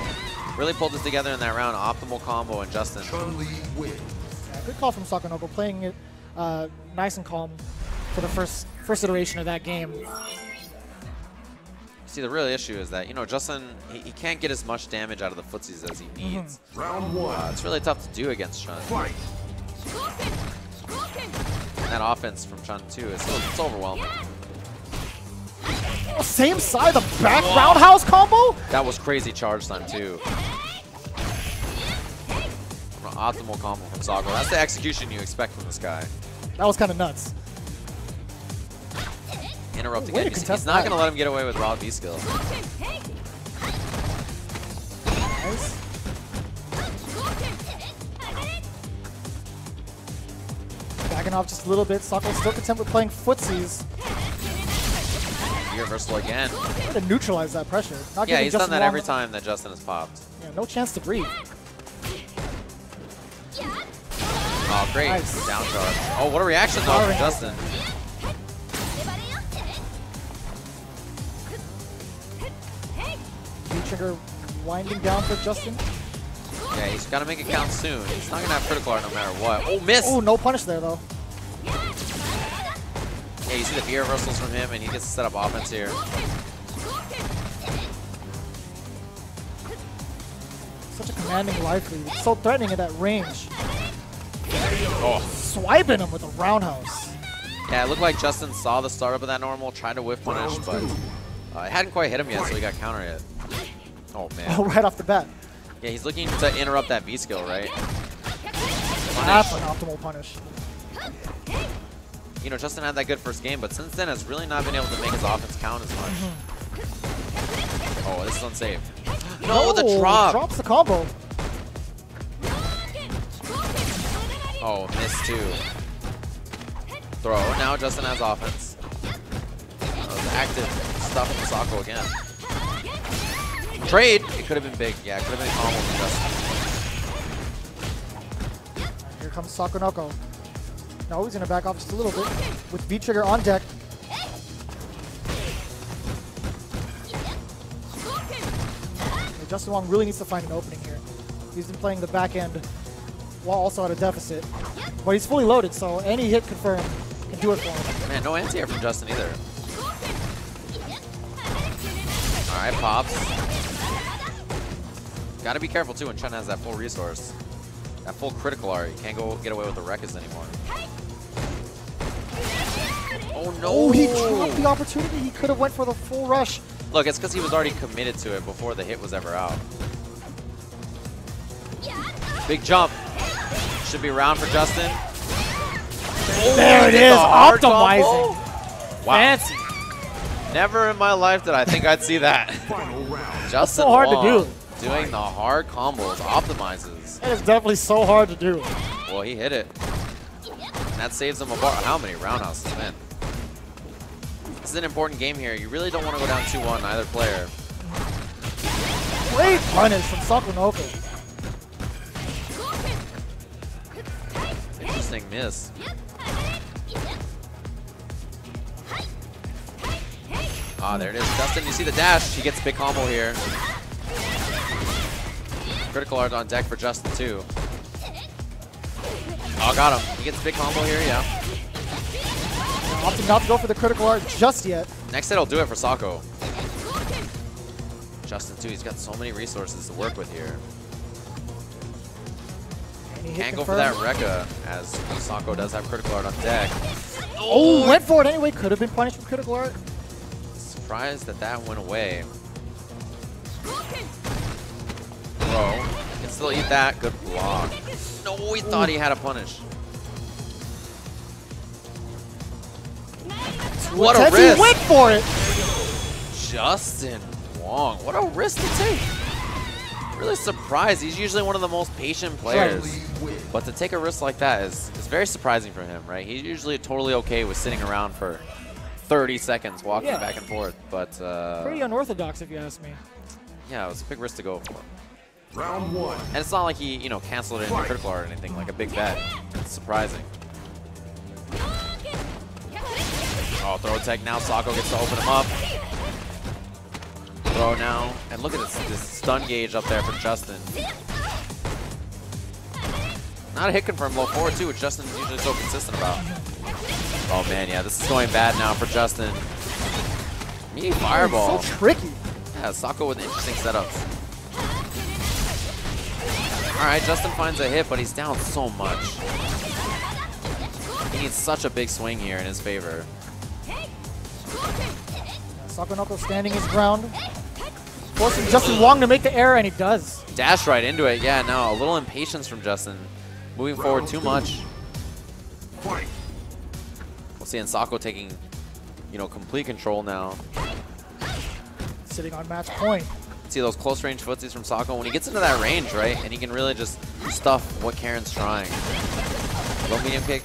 Really pulled this together in that round. Optimal combo and Justin. Chun-Li wins. Yeah, good call from Sakonoko, playing it nice and calm for the first iteration of that game. See, the real issue is that, you know, Justin, he can't get as much damage out of the footsies as he needs. Round 1. It's really tough to do against Chun. Fight. And that offense from Chun, too, it's overwhelming. Oh, same side, the back roundhouse combo? That was crazy charge time, too. An optimal combo from Sako. That's the execution you expect from this guy. That was kind of nuts. Interrupt again. He's not going to let him get away with raw V-skill. Nice. Backing off just a little bit. Sako still content with playing footsies. Reversal again. Trying to neutralize that pressure. Not Yeah, he's Justin done that every time that Justin has popped. Yeah, no chance to breathe. Oh, great. Nice. Down charge. Oh, what a reaction, though, from Justin. V-trigger winding down for Justin. Yeah, he's got to make it count soon. He's not going to have critical art no matter what. Oh, miss! Oh, no punish there, though. Yeah, you see the V reversals from him, and he gets to set up offense here. Such a commanding life lead. So threatening at that range. Oh. Swiping him with a roundhouse. Yeah, it looked like Justin saw the startup of that normal, tried to whiff punish, but it hadn't quite hit him yet, so he got countered it. Oh, man. Oh, right off the bat. Yeah, he's looking to interrupt that V-skill, right? That's an optimal punish. You know, Justin had that good first game, but since then has really not been able to make his offense count as much. Oh, this is unsafe. No, the drop! Drops the combo. Oh, missed too. Throw. Now Justin has offense. Active stuff from Sako again. Trade! It could have been big. Yeah, it could have been a combo from Justin. Here comes Sakonoko. No, he's going to back off just a little bit with V-trigger on deck. Justin Wong really needs to find an opening here. He's been playing the back end while also at a deficit. But he's fully loaded, so any hit confirm can do it for him. Man, no anti-air from Justin either. Alright, pops. Gotta be careful too when Chun has that full resource. That full critical art. You can't go get away with the Rekkas anymore. Oh no! Oh, he dropped the opportunity. He could have went for the full rush. Look, it's because he was already committed to it before the hit was ever out. Big jump. Should be around for Justin. There it is, optimizing. Wow. Fancy. Never in my life did I think I'd see that. Final round. Justin so hard Wong to do. doing the hard combos, optimizes. That is definitely so hard to do. Well, he hit it. And that saves him a bar. How many roundhouses, man? This is an important game here. You really don't want to go down 2-1 either player. Great punish from Sakonoko. Interesting miss. Ah, there it is. Justin, you see the dash. He gets a big combo here. Critical art on deck for Justin, too. Oh, got him. He gets a big combo here, yeah. Opting not to go for the critical art just yet. Next hit will do it for Sako. Justin, too, he's got so many resources to work with here. Can't go for that Rekka, as Sako does have critical art on deck. Oh, went for it anyway. Could have been punished with critical art. Surprised that that went away. Bro, can still eat that. Good block. No, he thought he had a punish. What a risk. He went for it. Justin Wong. What a risk to take. Really surprised. He's usually one of the most patient players. But to take a risk like that is very surprising for him, right? He's usually totally okay with sitting around for 30 seconds walking back and forth. But pretty unorthodox, if you ask me. Yeah, it was a big risk to go for. Round 1. And it's not like he, you know, canceled it into critical art or anything, like a big bet. It's surprising. Oh, throw tech now. Sako gets to open him up. Throw now. And look at this stun gauge up there for Justin. Not a hit confirm, low forward too, which Justin's usually so consistent about. Oh man, yeah, this is going bad now for Justin. Me fireball. So tricky. Yeah, Sako with interesting setups. Alright, Justin finds a hit, but he's down so much. He needs such a big swing here in his favor. Sako Knuckle standing his ground. Forcing Justin Wong to make the error, and he does. Dash right into it. Yeah, no, a little impatience from Justin. Moving forward too much. We'll see Sako taking, you know, complete control now. Sitting on match point. See those close range footsies from Sako when he gets into that range, right? And he can really just stuff what Karen's trying. Low medium kick.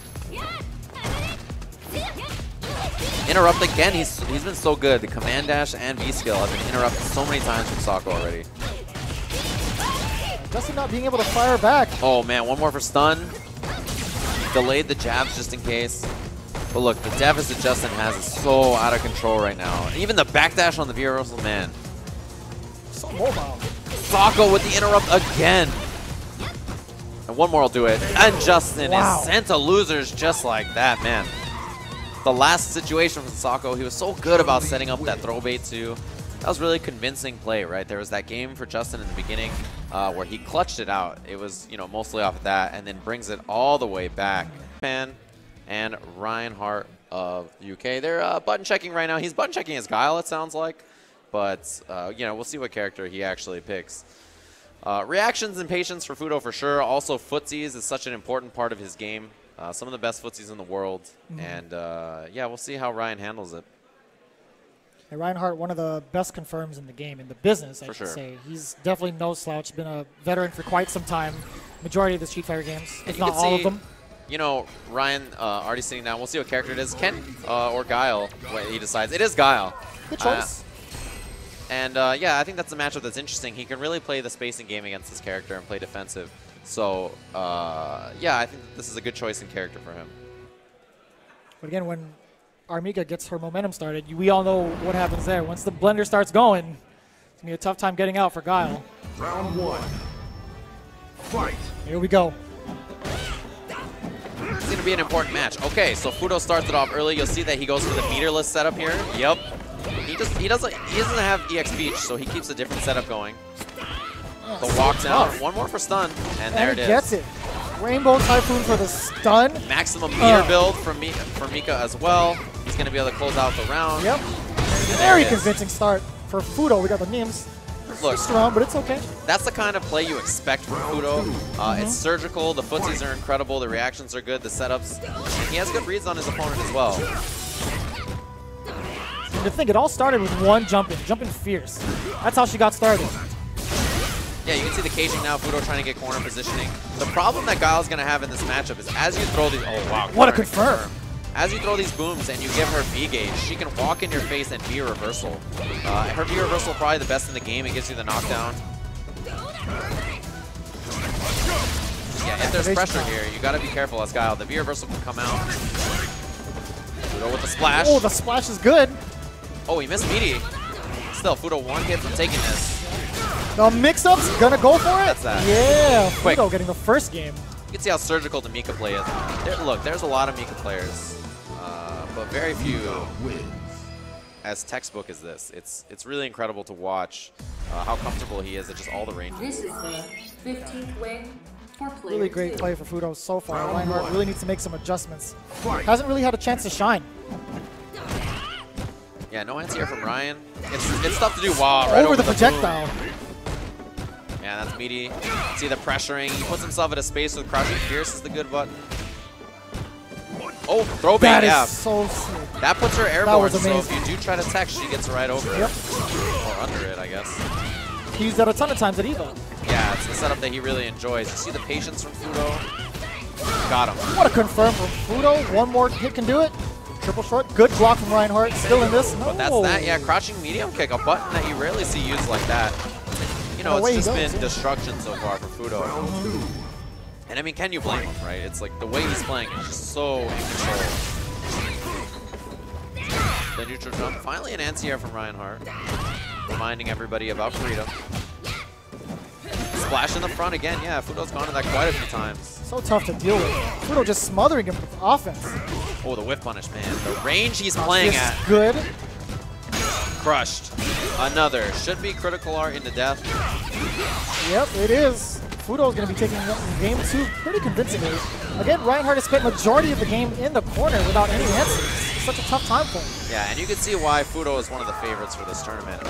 Interrupt again. He's been so good. The command dash and V skill have been interrupted so many times from Sako already. Justin not being able to fire back. Oh man, one more for stun. Delayed the jabs just in case. But look, the deficit Justin has is so out of control right now. And even the backdash on the V reversal, man. So mobile. Sako with the interrupt again. And one more will do it. And Justin is sent to losers just like that, man. The last situation from Sako, he was so good about setting up that throw bait too. That was really convincing play, right? There was that game for Justin in the beginning where he clutched it out. It was, you know, mostly off of that, and then brings it all the way back. Japan and Ryan Hart of UK. They're button checking right now. He's button checking his Guile, it sounds like. But, you know, we'll see what character he actually picks. Reactions and patience for Fuudo for sure. Also, footsies is such an important part of his game. Some of the best footsies in the world. And, yeah, we'll see how Ryan handles it. Hey, Ryan Hart, one of the best confirms in the game, in the business, I should sure. say. He's definitely no slouch. Been a veteran for quite some time. Majority of the Street Fighter games, if not all of them. You know, Ryan already sitting down. We'll see what character it is. Ken or Guile, what he decides. It is Guile. Good choice. And, yeah, I think that's a matchup that's interesting. He can really play the spacing game against his character and play defensive. So, yeah, I think this is a good choice in character for him. But again, when Armika gets her momentum started, we all know what happens there. Once the blender starts going, it's going to be a tough time getting out for Guile. Round one. Fight. Here we go. It's going to be an important match. Okay, so Fuudo starts it off early. You'll see that he goes for the meterless setup here. Yep. He doesn't have EX Beach, so he keeps a different setup going. The walk down. One more for stun, and there it is. He gets it. Rainbow Typhoon for the stun. Maximum meter build for Mika as well. He's going to be able to close out the round. Yep. Very convincing start for Fuudo. We got the memes. Look, strong, but it's okay. That's the kind of play you expect from Fuudo. It's surgical. The footsies are incredible. The reactions are good. The setups. And he has good reads on his opponent as well. And to think, it all started with one jumping fierce. That's how she got started. Yeah, you can see the caging now. Fuudo trying to get corner positioning. The problem that Guile's going to have in this matchup is as you throw these... Oh, wow. What a confirm. As you throw these booms and you give her V gauge, she can walk in your face and V reversal. Her V reversal probably the best in the game. It gives you the knockdown. Yeah, if there's pressure here, you got to be careful as Guile. The V reversal can come out. Fuudo with the splash. Oh, the splash is good. Oh, he missed meaty. Still, Fuudo one hit from taking this. The mix-up's gonna go for it? That's that. Yeah, Quick. Fuudo getting the first game. You can see how surgical the Mika play is. Look, there's a lot of Mika players, but very few as textbook as this. It's really incredible to watch how comfortable he is at just all the ranges. This is the 15th win for player Really great 2. play for Fuudo so far. Reinhardt really needs to make some adjustments. Hasn't really had a chance to shine. Yeah, no anti-air from Ryan. It's tough to do. Wow, right over the projectile. Boom. Yeah, that's meaty. See the pressuring. He puts himself at a space with crouching fierce is the good button. Oh, throw bait, That is so sick. That puts her airborne, was so amazing. if you do try to tech, she gets right over it. Yep. Or under it, I guess. He used that a ton of times at EVO. Yeah, it's the setup that he really enjoys. You see the patience from Fuudo. Got him. What a confirm from Fuudo. One more hit can do it. Triple short. Good block from Reinhardt. Still in this. No. But that's that. Yeah, crouching medium kick, a button that you rarely see used like that. You know, it's just been destruction so far for Fuudo. And I mean, can you blame him, right? It's like the way he's playing is just so in control. The neutral jump. Finally an anti-air from Reinhardt. Reminding everybody about freedom. splash in the front again. Yeah, Fuudo's gone to that quite a few times. So tough to deal with. Fuudo just smothering him with offense. Oh, the whiff punish, man. The range he's playing at. Good. Crushed. Another. Should be critical art into death. Yep, it is. Fuudo is going to be taking game 2 pretty convincingly. Again, Reinhardt has spent majority of the game in the corner without any answers. It's such a tough time for him. Yeah, and you can see why Fuudo is one of the favorites for this tournament.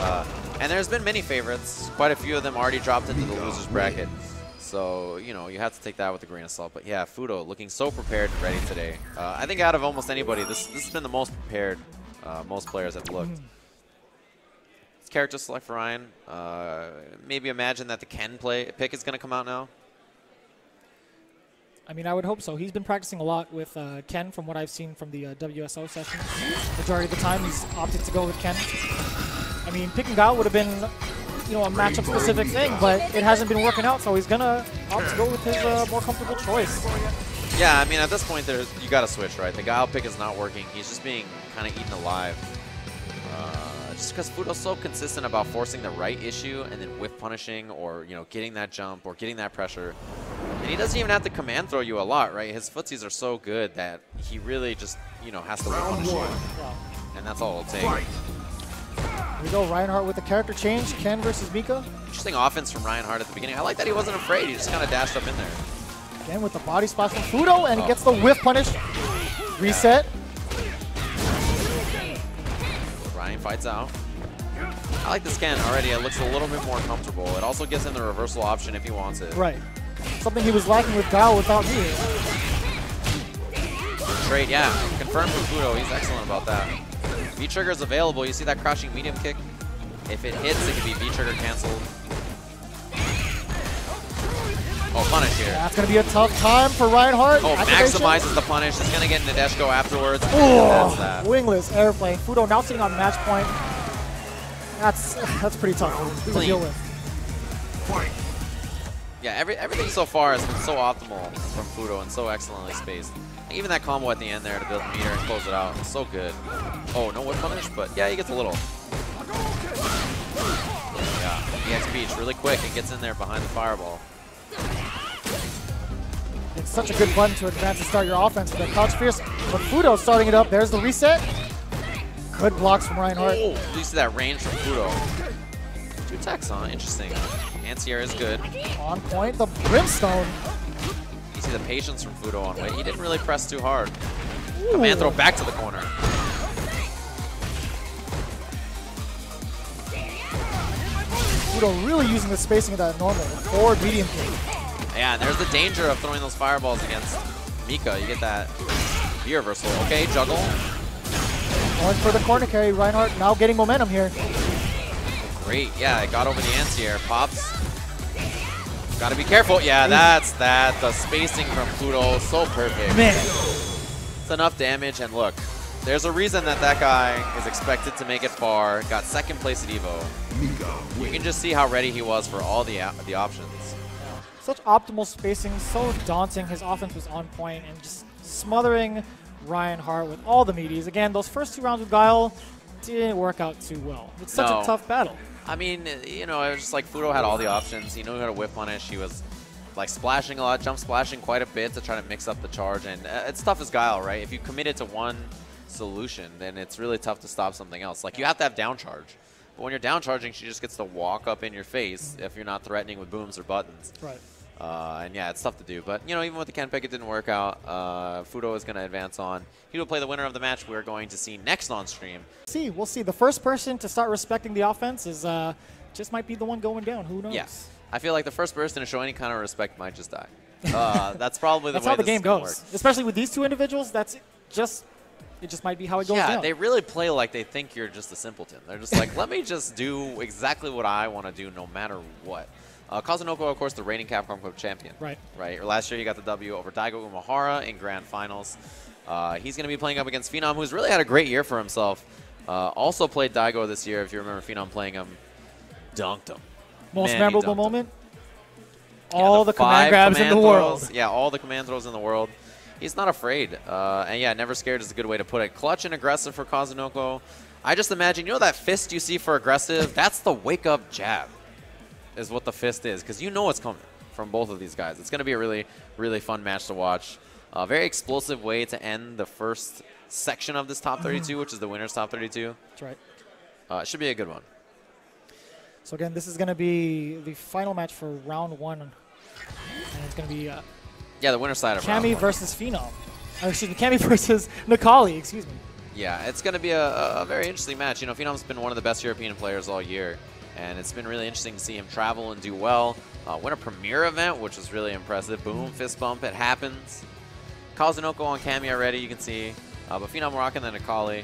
And there's been many favorites. Quite a few of them already dropped into the losers bracket. So, you know, you have to take that with a grain of salt. But yeah, Fuudo looking so prepared and ready today. I think out of almost anybody, this has been the most prepared most players have looked. Character select for Ryan. Maybe imagine that the Ken pick is going to come out now. I mean, I would hope so. He's been practicing a lot with Ken from what I've seen from the WSO sessions. Majority of the time, he's opted to go with Ken. I mean, picking Guile would have been, you know, a matchup-specific thing, but it hasn't been working out, so he's going to opt to go with his more comfortable choice. Yeah, I mean, at this point, you got to switch, right? The Guile pick is not working. He's just being kind of eaten alive. Just because Fuudo's so consistent about forcing the right issue and then whiff punishing or, you know, getting that jump or getting that pressure. And he doesn't even have to command throw you a lot, right? His footsies are so good that he really just, you know, has to whiff punish you. And that's all it'll take. Here we go, Reinhardt with the character change, Ken versus Mika. Interesting offense from Reinhardt at the beginning. I like that he wasn't afraid. He just kind of dashed up in there. Again with the body splash from Fuudo, and he gets the whiff punish. Reset. Ryan fights out. I like this Ken already. It looks a little bit more comfortable. It also gives him the reversal option if he wants it. Right. Something he was lacking with Guile without me. Trade, yeah. Confirmed from Fuudo. He's excellent about that. V-trigger is available. You see that crouching medium kick? If it hits, it can be V-trigger canceled. Oh, punish here. That's going to be a tough time for Reinhardt. Oh, maximizes the punish. It's going to get Nadeshko afterwards. Oh, wingless airplay. Fuudo now sitting on match point. That's pretty tough to deal with. Yeah, everything so far has been so optimal from Fuudo and so excellently spaced. Even that combo at the end there to build the meter and close it out was so good. Oh, no whip punish, but yeah, he gets a little. Yeah, EX Beach really quick and gets in there behind the fireball. It's such a good button to advance and start your offense with that Couch Fierce. But Fuudo starting it up. There's the reset. Good blocks from Reinhardt. Oh, you see that range from Fuudo. 2 attacks, huh? Interesting. Anti-air is good. On point, the Brimstone. You see the patience from Fuudo on way. He didn't really press too hard. Command throw back to the corner. Fuudo really using the spacing of that normal forward medium kick. Yeah, and there's the danger of throwing those fireballs against Mika. You get that V reversal. Okay, juggle. Going for the corner carry. Reinhardt now getting momentum here. Great. Yeah, it got over the anti-air. Pops. Got to be careful. Yeah, that's that. The spacing from Fuudo, so perfect. Man. It's enough damage, and look, there's a reason that guy is expected to make it far. Got second place at EVO. You can just see how ready he was for all the options. Such optimal spacing, so daunting. His offense was on point and just smothering Reinhardt with all the meaties. Again, those first 2 rounds with Guile didn't work out too well. It's such a tough battle. I mean, you know, it was just like Fuudo had all the options. He knew how to whip punish. He was like splashing a lot, jump splashing quite a bit to try to mix up the charge. And it's tough as Guile, right? If you committed to one solution, then it's really tough to stop something else. Like, you have to have down charge. But when you're down charging, she just gets to walk up in your face if you're not threatening with booms or buttons. Right. And yeah, it's tough to do. But, you know, even with the Ken pick, it didn't work out. Fuudo is going to advance on. He will play the winner of the match we're going to see next on stream. We'll see. The first person to start respecting the offense is just might be the one going down. Who knows? Yes. I feel like the first person to show any kind of respect might just die. That's probably the way how the this game is gonna goes. work. Especially with these 2 individuals, it just might be how it goes down. Yeah, they really play like they think you're just a simpleton. They're just like, let me just do exactly what I want to do no matter what. Kazunoko, of course, the reigning Capcom Cup champion. Right. Last year, he got the W over Daigo Umehara in Grand Finals. He's going to be playing up against Phenom, who's really had a great year for himself. Also played Daigo this year, if you remember Phenom playing him. Dunked him. Most memorable moment? All the command grabs in the world. Yeah, all the command throws in the world. He's not afraid. And yeah, never scared is a good way to put it. Clutch and aggressive for Kazunoko. I just imagine, you know that fist you see for aggressive? That's the wake-up jab. is what the fist is, because you know it's coming from both of these guys. It's going to be a really, really fun match to watch. A very explosive way to end the first section of this top 32, which is the winner's top 32. That's right. It should be a good one. So again, this is going to be the final match for round 1. And it's going to be yeah, the winner's side of round Cammy 1. versus Phenom. Excuse me, Cammy versus Necalli, excuse me. Yeah, it's going to be a very interesting match. You know, Phenom's been one of the best European players all year, and it's been really interesting to see him travel and do well. Win a premier event, which was really impressive. Boom, fist bump, it happens. Kazunoko on Cammy already, you can see. But Phenom rocking the Necalli.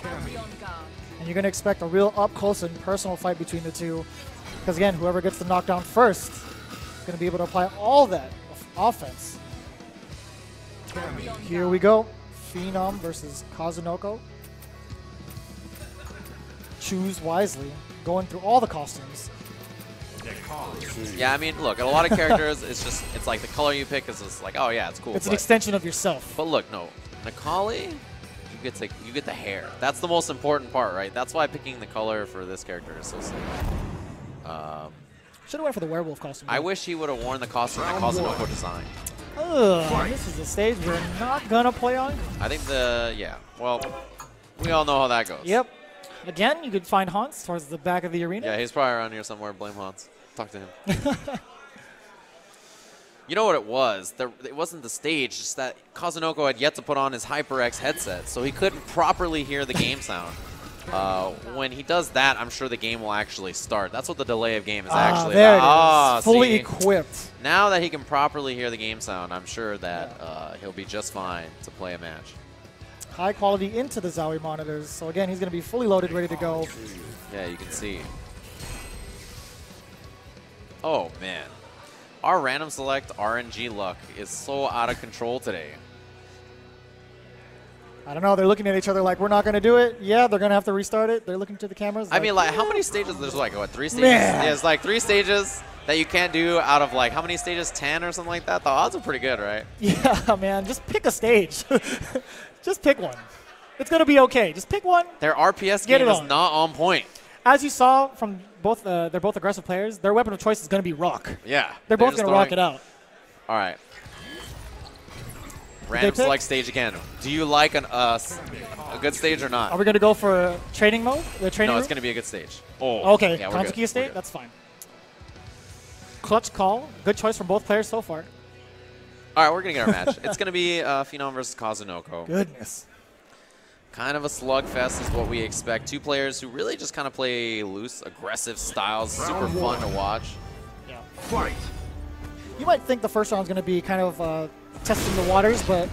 And you're going to expect a real up-close and personal fight between the two. Because again, whoever gets the knockdown first is going to be able to apply all that offense. Here we go. Phenom versus Kazunoko. Choose wisely. Going through all the costumes. Yeah, I mean, look, a lot of characters, it's like the color you pick is just like, oh yeah, it's cool. It's an extension of yourself. But look, no, Necalli, you get the hair. That's the most important part, right? That's why picking the color for this character is so sick. Should have went for the werewolf costume. I wish he would have worn the costume that Kazunoko designed. This is a stage we're not gonna play on. I think well, we all know how that goes. Yep. Again, you could find Hans towards the back of the arena. Yeah, he's probably around here somewhere. Blame Hans. Talk to him. You know what it was? It wasn't the stage, just that Kazunoko had yet to put on his HyperX headset, so he couldn't properly hear the game sound. When he does that, I'm sure the game will actually start. That's what the delay of game is actually there about. it is. Fully equipped. Now that he can properly hear the game sound, I'm sure that he'll be just fine to play a match. High quality into the Zowie monitors. So again, he's going to be fully loaded, ready to go. Yeah, you can see. Oh, man. Our random select RNG luck is so out of control today. I don't know. They're looking at each other like, we're not going to do it. Yeah, they're going to have to restart it. They're looking to the cameras. I mean, like, how many stages? There's like, what, 3 stages? Yeah, it's like 3 stages that you can't do out of, like, how many stages? 10 or something like that? The odds are pretty good, right? Yeah, man. Just pick a stage. Just pick one. It's going to be okay. Just pick one. Their RPS game is not on point. As you saw from both, they're both aggressive players. Their weapon of choice is going to be rock. Yeah. They're both going to rock it out. All right. Random select stage again. Do you like a good stage or not? Are we going to go for training mode? The training No, it's room? going to be a good stage. Oh, okay. Yeah, Kanzuki state? That's fine. Clutch call. Good choice from both players so far. All right, we're going to get our match. It's going to be Phenom versus Kazunoko. Goodness. Kind of a slugfest is what we expect. 2 players who really just kind of play loose, aggressive styles. Super fun to watch. Yeah. Fight. You might think the first round is going to be kind of testing the waters, but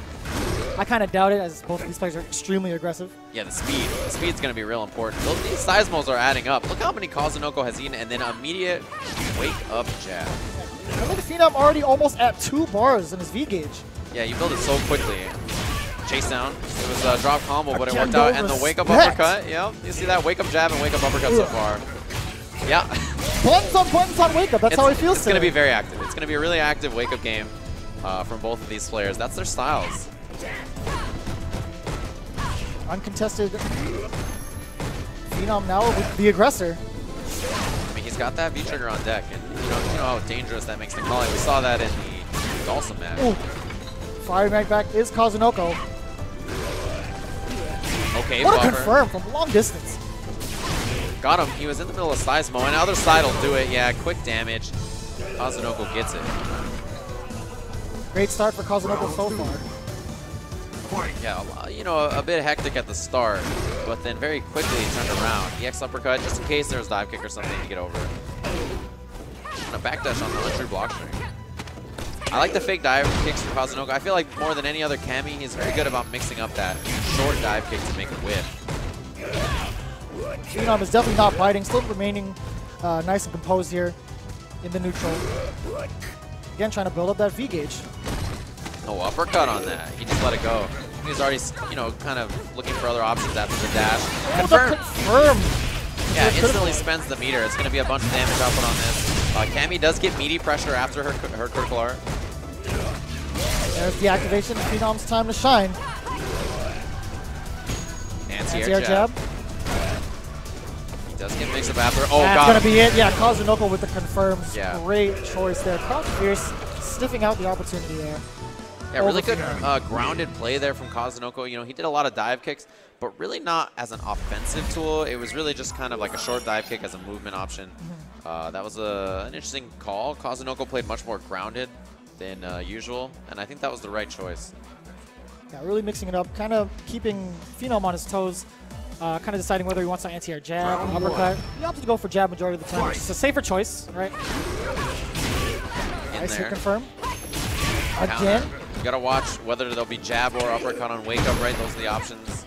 I kind of doubt it, as both of these players are extremely aggressive. Yeah, the speed. The speed's going to be real important. These seismos are adding up. Look how many Kazunoko has eaten, and then immediate wake-up jab. I look at Phenom already almost at 2 bars in his V-gauge. Yeah, you build it so quickly. Chase down. It was a drop combo, but it worked out. And the wake-up uppercut. Yeah, you see that wake-up jab and wake-up uppercut so far. Yeah. Buttons on wake-up. That's how it feels. It's going to be very active. It's going to be a really active wake-up game from both of these players. That's their styles. Uncontested. Phenom now with the aggressor. I mean, he's got that V-trigger on deck, and you know how dangerous that makes Necalli. We saw that in the Dawson match. Ooh. Firing right back is Kazunoko. Okay, what buffer. a confirm from long distance. Got him. He was in the middle of Seismo, and the other side will do it. Yeah, quick damage. Kazunoko gets it. Great start for Kazunoko so far. Yeah, you know, a bit hectic at the start, but then very quickly he turned around. EX uppercut, just in case there was dive kick or something to get over. And a backdash on the untrue block string. I like the fake dive kicks from Kazunoko. I feel like more than any other Cammy, he's very good about mixing up that short dive kick to make a whiff. Phenom is definitely not biting, still remaining nice and composed here in the neutral. Again, trying to build up that V-gauge. No uppercut on that. He just let it go. He's already, you know, kind of looking for other options after the dash. Confirm. Yeah, instantly spends the meter. It's going to be a bunch of damage output on this. Cammy does get meaty pressure after her critical art. There's the activation. Phenom's time to shine. Anti-air jab. does get mixed up after. Oh, that's God. going to be it. Yeah, Kazunoko with the confirms. Yeah. Great choice there. Crouch Fierce sniffing out the opportunity there. Yeah, really good grounded play there from Kazunoko. You know, he did a lot of dive kicks, but really not as an offensive tool. It was really just kind of like a short dive kick as a movement option. That was an interesting call. Kazunoko played much more grounded than usual, and I think that was the right choice. Yeah, really mixing it up, kind of keeping Phenom on his toes, kind of deciding whether he wants to anti-air jab, uppercut. He opted to go for jab majority of the time, which is a safer choice, right? Nice hit confirm. Again. You gotta watch whether there'll be jab or uppercut on wake up, right? Those are the options.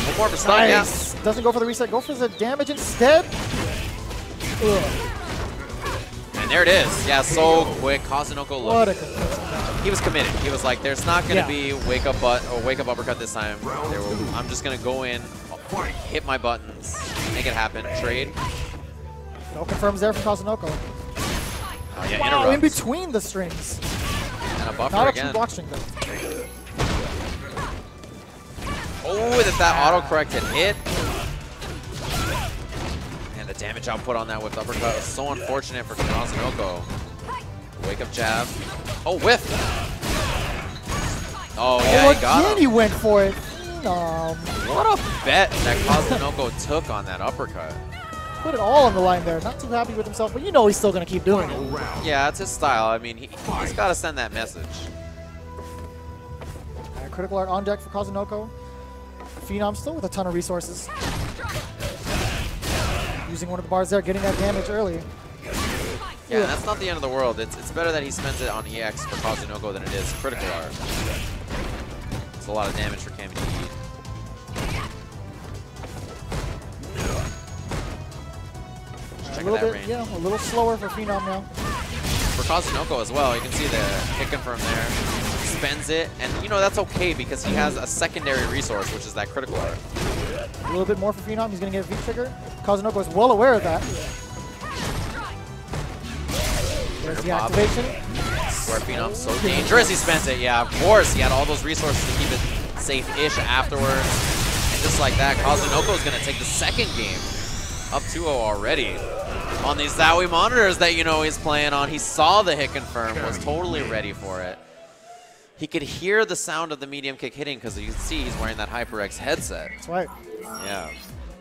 One more for stun, nice. Yeah. Doesn't go for the reset, go for the damage instead. Ugh. And there it is. Yeah, so quick. Kazunoko looked. He was committed. He was like, there's not gonna be wake up uppercut this time. I'm just gonna go in, hit my buttons, make it happen. Trade. No confirms there for Kazunoko. Yeah, wow, in between the strings. And a buffer not again. Not a block string though. Oh, that autocorrect had hit. And the damage output on that with uppercut was so unfortunate for Kazunoko. Wake up jab. Oh, whiff. Oh, yeah, he got him. He went for it. What a bet that Kazunoko took on that uppercut. Put it all on the line there. Not too happy with himself, but you know he's still going to keep doing it. Yeah, it's his style. I mean, he's got to send that message. Critical art on deck for Kazunoko. Phenom still with a ton of resources. Using one of the bars there, getting that damage early. Yeah, that's not the end of the world. It's better that he spends it on EX for Kazunoko than it is critical art. It's a lot of damage for Cam to eat. A little bit, yeah, a little slower for Phenom now. For Kazunoko as well, you can see the hit confirm there. Spends it, and you know that's okay because he has a secondary resource, which is that critical art. A little bit more for Phenom. He's going to get a V-trigger. Kazunoko is well aware of that. There's the activation. Where Phenom's so dangerous, he spends it. Yeah, of course. He had all those resources to keep it safe-ish afterwards. And just like that, Kazunoko is going to take the second game. Up 2-0 already. On these Zowie monitors that you know he's playing on, he saw the hit confirm, was totally ready for it. He could hear the sound of the medium kick hitting because you can see he's wearing that HyperX headset. That's right. Yeah.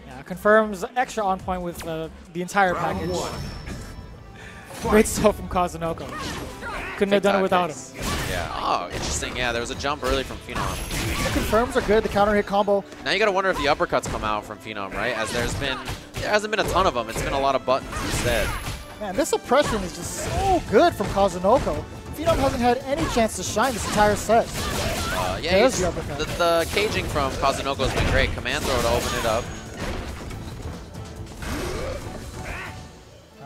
Yeah, confirms extra on point with the entire package. Great stuff from Kazunoko. Couldn't have done it without him. Yeah. Oh, interesting. Yeah, there was a jump early from Phenom. The confirms are good. The counter hit combo. Now you got to wonder if the uppercuts come out from Phenom, right? As there hasn't been a ton of them. It's been a lot of buttons instead. Man, this oppression is just so good from Kazunoko. Phenom hasn't had any chance to shine this entire set. Yeah, the caging from Kazunoko has been great. Command throw to open it up.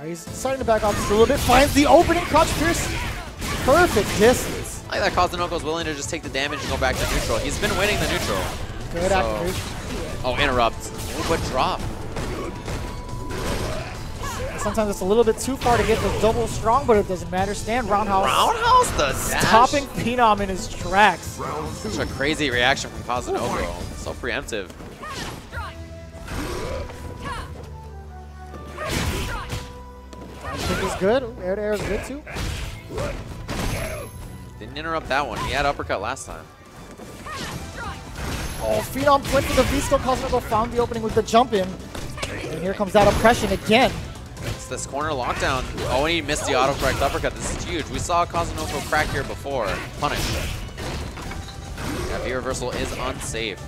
He's starting to back off just a little bit. Finds the opening. Crouch Pierce. Perfect distance. I like that Kazunoko's willing to just take the damage and go back to neutral. He's been winning the neutral. Good activation. Oh, interrupt. Ooh, what drop? Sometimes it's a little bit too far to get the double strong, but it doesn't matter. Stand roundhouse. Roundhouse the dash? Stopping Phenom in his tracks. Such a crazy reaction from Kazunoko. So preemptive. Kick is good. Air to air is good too. Didn't interrupt that one. He had uppercut last time. Oh, Phenom went for the V-skill. Kazunoko found the opening with the jump in. And here comes that oppression again. It's this corner lockdown. Oh, and he missed the autocorrect uppercut. This is huge. We saw Kazunoko crack here before. Punish. Yeah, V-reversal is unsafe.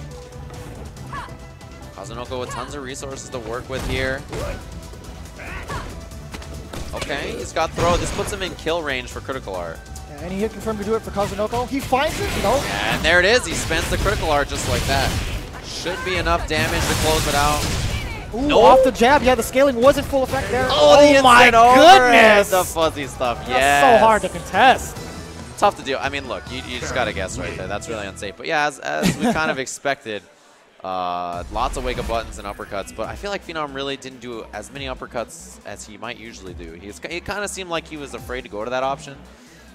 Kazunoko with tons of resources to work with here. Okay, he's got throw. This puts him in kill range for critical art. Yeah, and he hit confirmed to do it for Kazunoko. He finds it. No. And there it is. He spends the critical art just like that. Should be enough damage to close it out. Ooh, no. Off the jab. Yeah, the scaling wasn't full effect there. Oh my goodness. The fuzzy stuff. That's so hard to contest. Tough to do. I mean, look, you just got to guess right there. That's really unsafe. But yeah, as we kind of expected, lots of wake-up buttons and uppercuts. But I feel like Phenom really didn't do as many uppercuts as he might usually do. It kind of seemed like he was afraid to go to that option.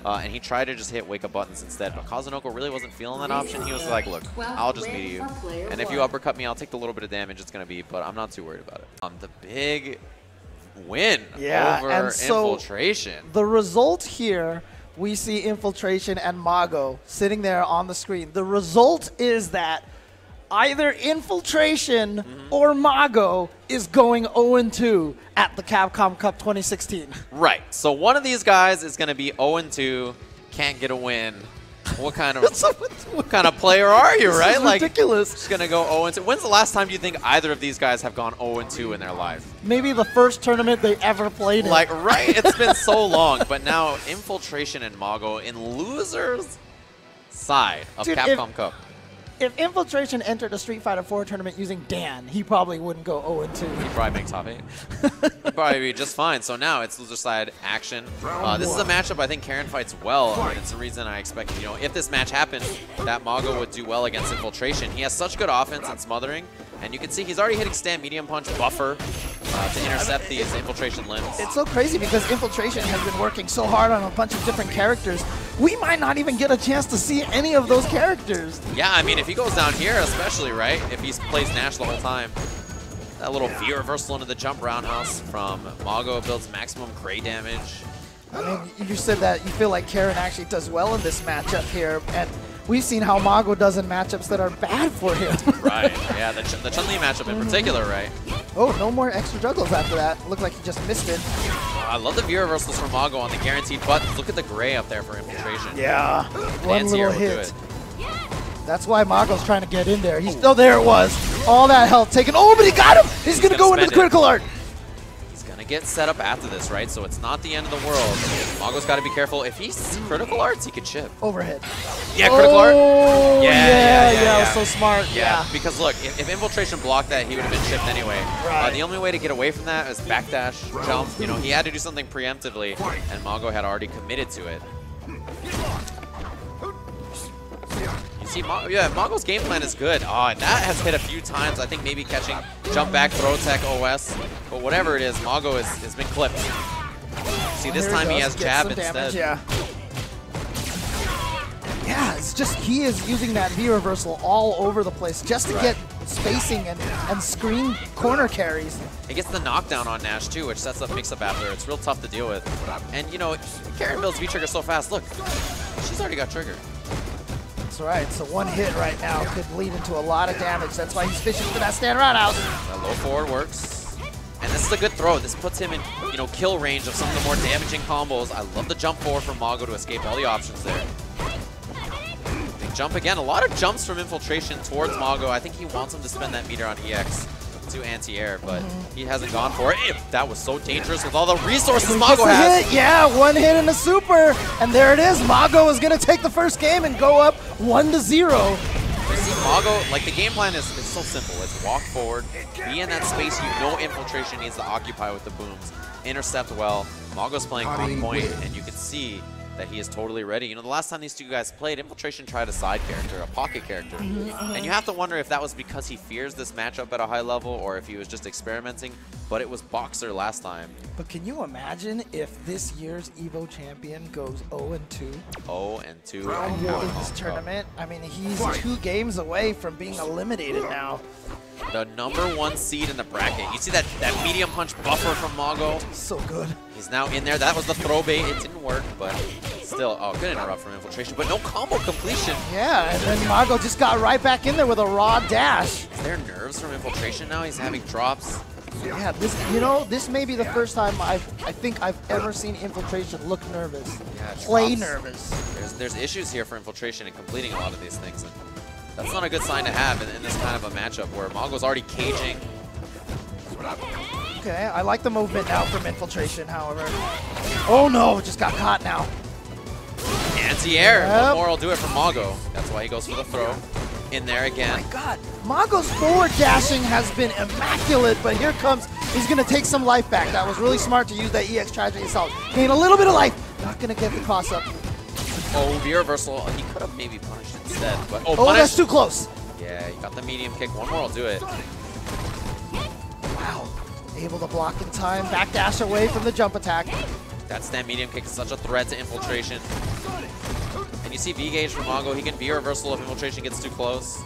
and he tried to just hit wake-up buttons instead. But Kazunoko really wasn't feeling that option. He was like, look, I'll just meet you. And if you uppercut me, I'll take the little bit of damage it's going to be, but I'm not too worried about it. The big win over and so Infiltration. The result here, we see Infiltration and Mago sitting there on the screen. The result is that either Infiltration or Mago is going 0-2 at the Capcom Cup 2016. Right. So one of these guys is going to be 0-2, can't get a win. What kind of player are you, right? This is ridiculous. Just going to go 0-2. When's the last time do you think either of these guys have gone 0-2 in their life? Maybe the first tournament they ever played in. Like, right? It's been so long. But now Infiltration and Mago in losers' side of Capcom Cup. If Infiltration entered a Street Fighter 4 tournament using Dan, he probably wouldn't go 0-2. He'd probably make top 8. He'd probably be just fine. So now it's loser side action. This is a matchup I think Karen fights well. And it's the reason I expect, you know, if this match happened, that Mago would do well against Infiltration. He has such good offense and smothering. And you can see he's already hitting stand medium punch buffer to intercept these Infiltration limbs. It's so crazy because Infiltration has been working so hard on a bunch of different characters. We might not even get a chance to see any of those characters. Yeah, I mean, if he goes down here especially, right, if he plays Nash the whole time, that little V reversal into the jump roundhouse from Mago builds maximum Gray damage. I mean, you said that you feel like Karen actually does well in this matchup here, and we've seen how Mago does in matchups that are bad for him. Right, yeah, the Chun-Li matchup in particular, right? Oh, no more extra juggles after that. Looked like he just missed it. I love the V reversals from Mago on the guaranteed buttons. Look at the Gray up there for Infiltration. Yeah, one little hit. That's why Mago's trying to get in there. He's there it was. All that health taken. Oh, but he got him! He's going to go into the critical art. He's going to get set up after this, right? So it's not the end of the world. Mago's got to be careful. If he's critical arts, he could chip. Overhead. Yeah, critical art. Yeah, so smart. Yeah, because look, if Infiltration blocked that, he would have been chipped anyway. Right. The only way to get away from that is backdash, jump. You know, he had to do something preemptively, and Mago had already committed to it. See, Mago's game plan is good. Oh, and that has hit a few times. I think maybe catching jump back, throw tech, OS. But whatever it is, Mago has been clipped. See, this time he has jab instead. Yeah, it's just he is using that V reversal all over the place just to get spacing and screen corner carries. It gets the knockdown on Nash too, which sets up mix-up after. It's real tough to deal with. And you know, Karen builds V-trigger so fast. Look, she's already got trigger. That's right, so one hit right now could lead into a lot of damage. That's why he's fishing for that stand roundhouse. That low forward works. And this is a good throw. This puts him in, you know, kill range of some of the more damaging combos. I love the jump forward from Mago to escape all the options there. Big jump again. A lot of jumps from Infiltration towards Mago. I think he wants him to spend that meter on EX to anti-air, but he hasn't gone for it. That was so dangerous with all the resources Mago has. Yeah, one hit in the super, and there it is. Mago is going to take the first game and go up 1-0. You see, Mago, like the game plan is so simple. It's walk forward, be in that space you know Infiltration needs to occupy with the booms, intercept well. Mago's playing on point, and you can see that he is totally ready. You know, the last time these two guys played, Infiltration tried a side character, a pocket character. And you have to wonder if that was because he fears this matchup at a high level or if he was just experimenting, but it was Boxer last time. But can you imagine if this year's EVO champion goes 0-2? 0-2 in this tournament? I mean, he's 2 games away from being eliminated now. The #1 seed in the bracket. You see that medium punch buffer from Mago? So good. He's now in there. That was the throw bait. It didn't work, but still, good interrupt from Infiltration, but no combo completion. Yeah, and then Mago just got right back in there with a raw dash. Is there nerves from Infiltration now? He's having drops. Yeah, this may be the first time I think I've ever seen Infiltration look nervous. Yeah, play nervous. There's issues here for Infiltration in completing a lot of these things. And that's not a good sign to have in this kind of a matchup where Mago's already caging. Okay, I like the movement now from Infiltration, however. Oh no, just got caught now. Anti-air. One more will do it for Mago. That's why he goes for the throw. In there again. Oh my god. Mago's forward dashing has been immaculate, but here comes, he's going to take some life back. That was really smart to use that EX Tragedy Assault. Gain a little bit of life. Not going to get the cross up. Oh, V reversal. He could have maybe punished instead. But oh, that's too close. Yeah, he got the medium kick. One more will do it. Wow. Able to block in time. Backdash away from the jump attack. That stand medium kick is such a threat to infiltration. And you see V-gauge from Mago. He can V-reversal if infiltration gets too close.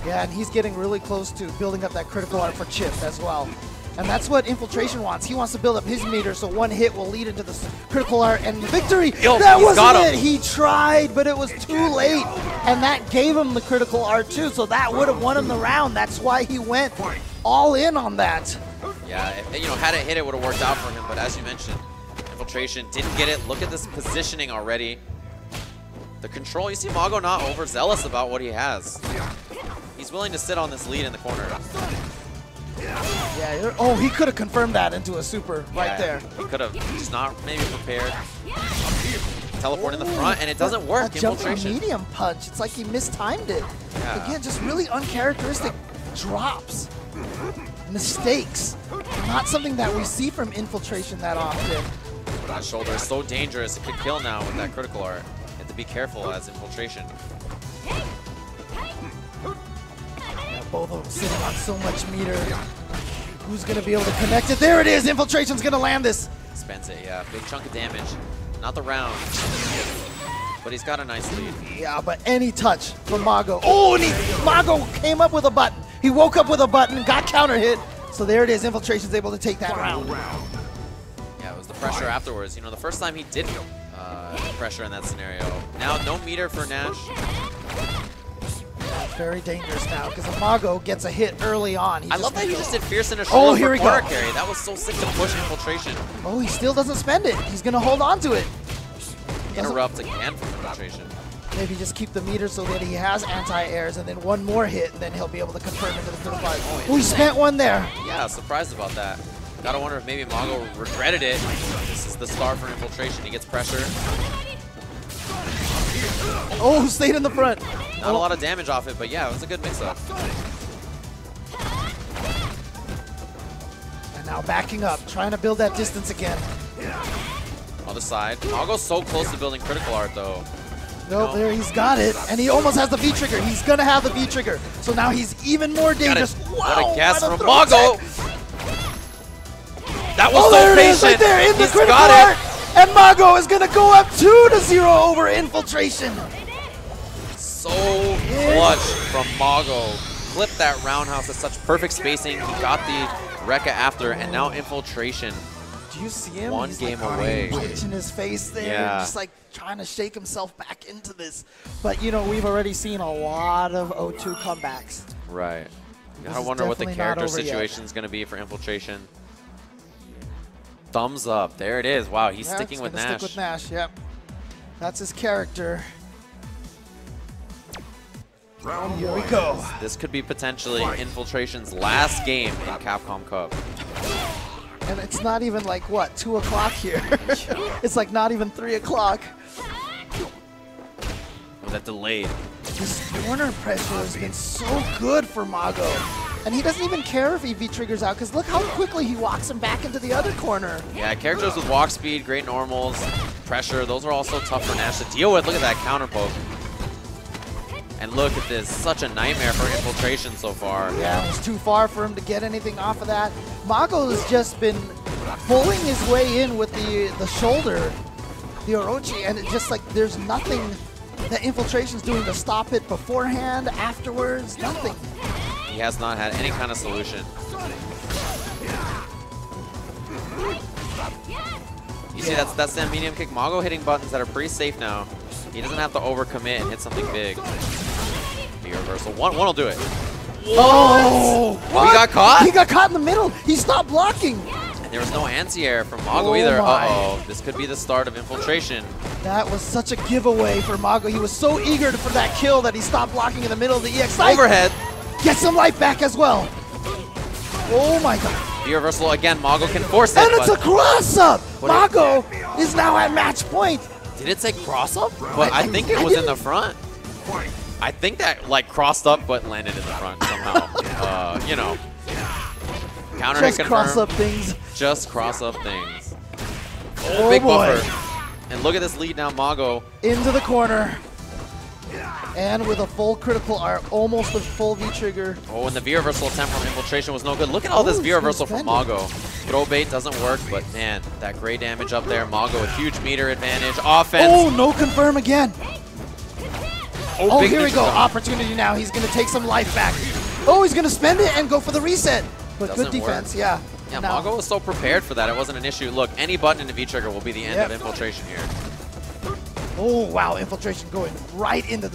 Yeah, and he's getting really close to building up that critical art for Chip as well. And that's what infiltration wants. He wants to build up his meter so one hit will lead into the critical art and victory. Yo, that wasn't it. He tried, but it was too late. And that gave him the critical art too, so that would have won him the round. That's why he went all in on that. Yeah, you know, had it hit, it would have worked out for him. But as you mentioned, infiltration didn't get it. Look at this positioning already. The control, you see Mago not overzealous about what he has. He's willing to sit on this lead in the corner. Yeah, oh, he could have confirmed that into a super right there. He could have just not maybe prepared. Teleport in the front, and it doesn't work. A jumping medium punch. It's like he mistimed it. Yeah. Again, just really uncharacteristic drops. Mistakes. Not something that we see from infiltration that often. That shoulder is so dangerous. It could kill now with that critical art. You have to be careful as infiltration. Both of them sitting on so much meter. Who's going to be able to connect it? There it is. Infiltration's going to land this. Spends it, yeah. Big chunk of damage. Not the round. But he's got a nice lead. Yeah, but any touch from Mago. Oh, and Mago came up with a button. He woke up with a button, got counter hit. So there it is. Infiltration's able to take that round. Yeah, it was the pressure afterwards. You know, the first time he did pressure in that scenario. Now, no meter for Nash. Very dangerous now because Mago gets a hit early on. I love that he just did fierce in a shoulder for corner carry. That was so sick to push infiltration. Oh, he still doesn't spend it. He's going to hold on to it. Interrupt again from infiltration. Maybe just keep the meter so that he has anti-airs and then one more hit and then he'll be able to confirm into the critical art. Oh, he spent one there. Yeah, surprised about that. Gotta wonder if maybe Mago regretted it. This is the start for infiltration. He gets pressure. Oh, stayed in the front. Not a lot of damage off it, but yeah, it was a good mix-up. And now backing up, trying to build that distance again. Other side. Mago's so close to building critical art, though. Nope, there he's got it. And he almost has the V-trigger. He's going to have the V-trigger. So now he's even more dangerous. Wow, what a guess from Mago. That was so there patient. It is right there in the critical got art. And Mago is going to go up 2-0 over infiltration. So clutch from Mago. Flipped that roundhouse at such perfect spacing. He got the Rekka after, and now infiltration. Do you see him? One He's game like, away. Punching his face there, yeah. Just like trying to shake himself back into this. But you know, we've already seen a lot of O2 comebacks. Right. I wonder what the character situation is going to be for infiltration. Thumbs up. There it is. Wow, he's sticking with Nash. Stick with Nash, yep. That's his character. Round Here we go. This could be potentially infiltration's last game in Capcom Cup. And it's not even like, what, 2 o'clock here? It's like not even 3 o'clock. Oh, that delayed. This corner pressure has been so good for Mago. And he doesn't even care if he V-triggers out, because look how quickly he walks him back into the other corner. Yeah, characters with walk speed, great normals, pressure, those are also tough for Nash to deal with. Look at that counter poke. And look at this, such a nightmare for infiltration so far. Yeah, it was too far for him to get anything off of that. Mago has just been pulling his way in with the shoulder, the Orochi, and it's just like there's nothing that infiltration's doing to stop it beforehand, afterwards, nothing. He has not had any kind of solution. You see, that's that medium kick. Mago hitting buttons that are pretty safe now. He doesn't have to overcommit and hit something big. Big reversal. One will do it. Oh! What? He got caught? He got caught in the middle. He stopped blocking. And there was no anti-air from Mago either. Uh-oh. This could be the start of infiltration. That was such a giveaway for Mago. He was so eager for that kill that he stopped blocking in the middle of the EX. Overhead. Gets some life back as well. Oh my god. The reversal again. Mago can force it. And it's a cross-up. Mago is now at match point. Did it say cross-up? But I think it was in the front. I think that like crossed up but landed in the front somehow. You know. Counter hit confirmed. Just cross-up things. Just cross-up things. Oh, big boy. buffer. And look at this lead now, Mago. Into the corner. And with a full critical art, almost with full V-trigger. Oh, and the V-reversal attempt from Infiltration was no good. Look at all this V-reversal from Mago. Throw bait doesn't work, but man, that gray damage up there. Mago with huge meter advantage. Offense. Oh, no confirm again. Oh, here we go. Jump. Opportunity now. He's going to take some life back. Oh, he's going to spend it and go for the reset. But Doesn't good defense, work. yeah. Yeah, Now- Mago was so prepared for that. It wasn't an issue. Look, any button in the V-trigger will be the end of Infiltration here. Oh, wow. Infiltration going right into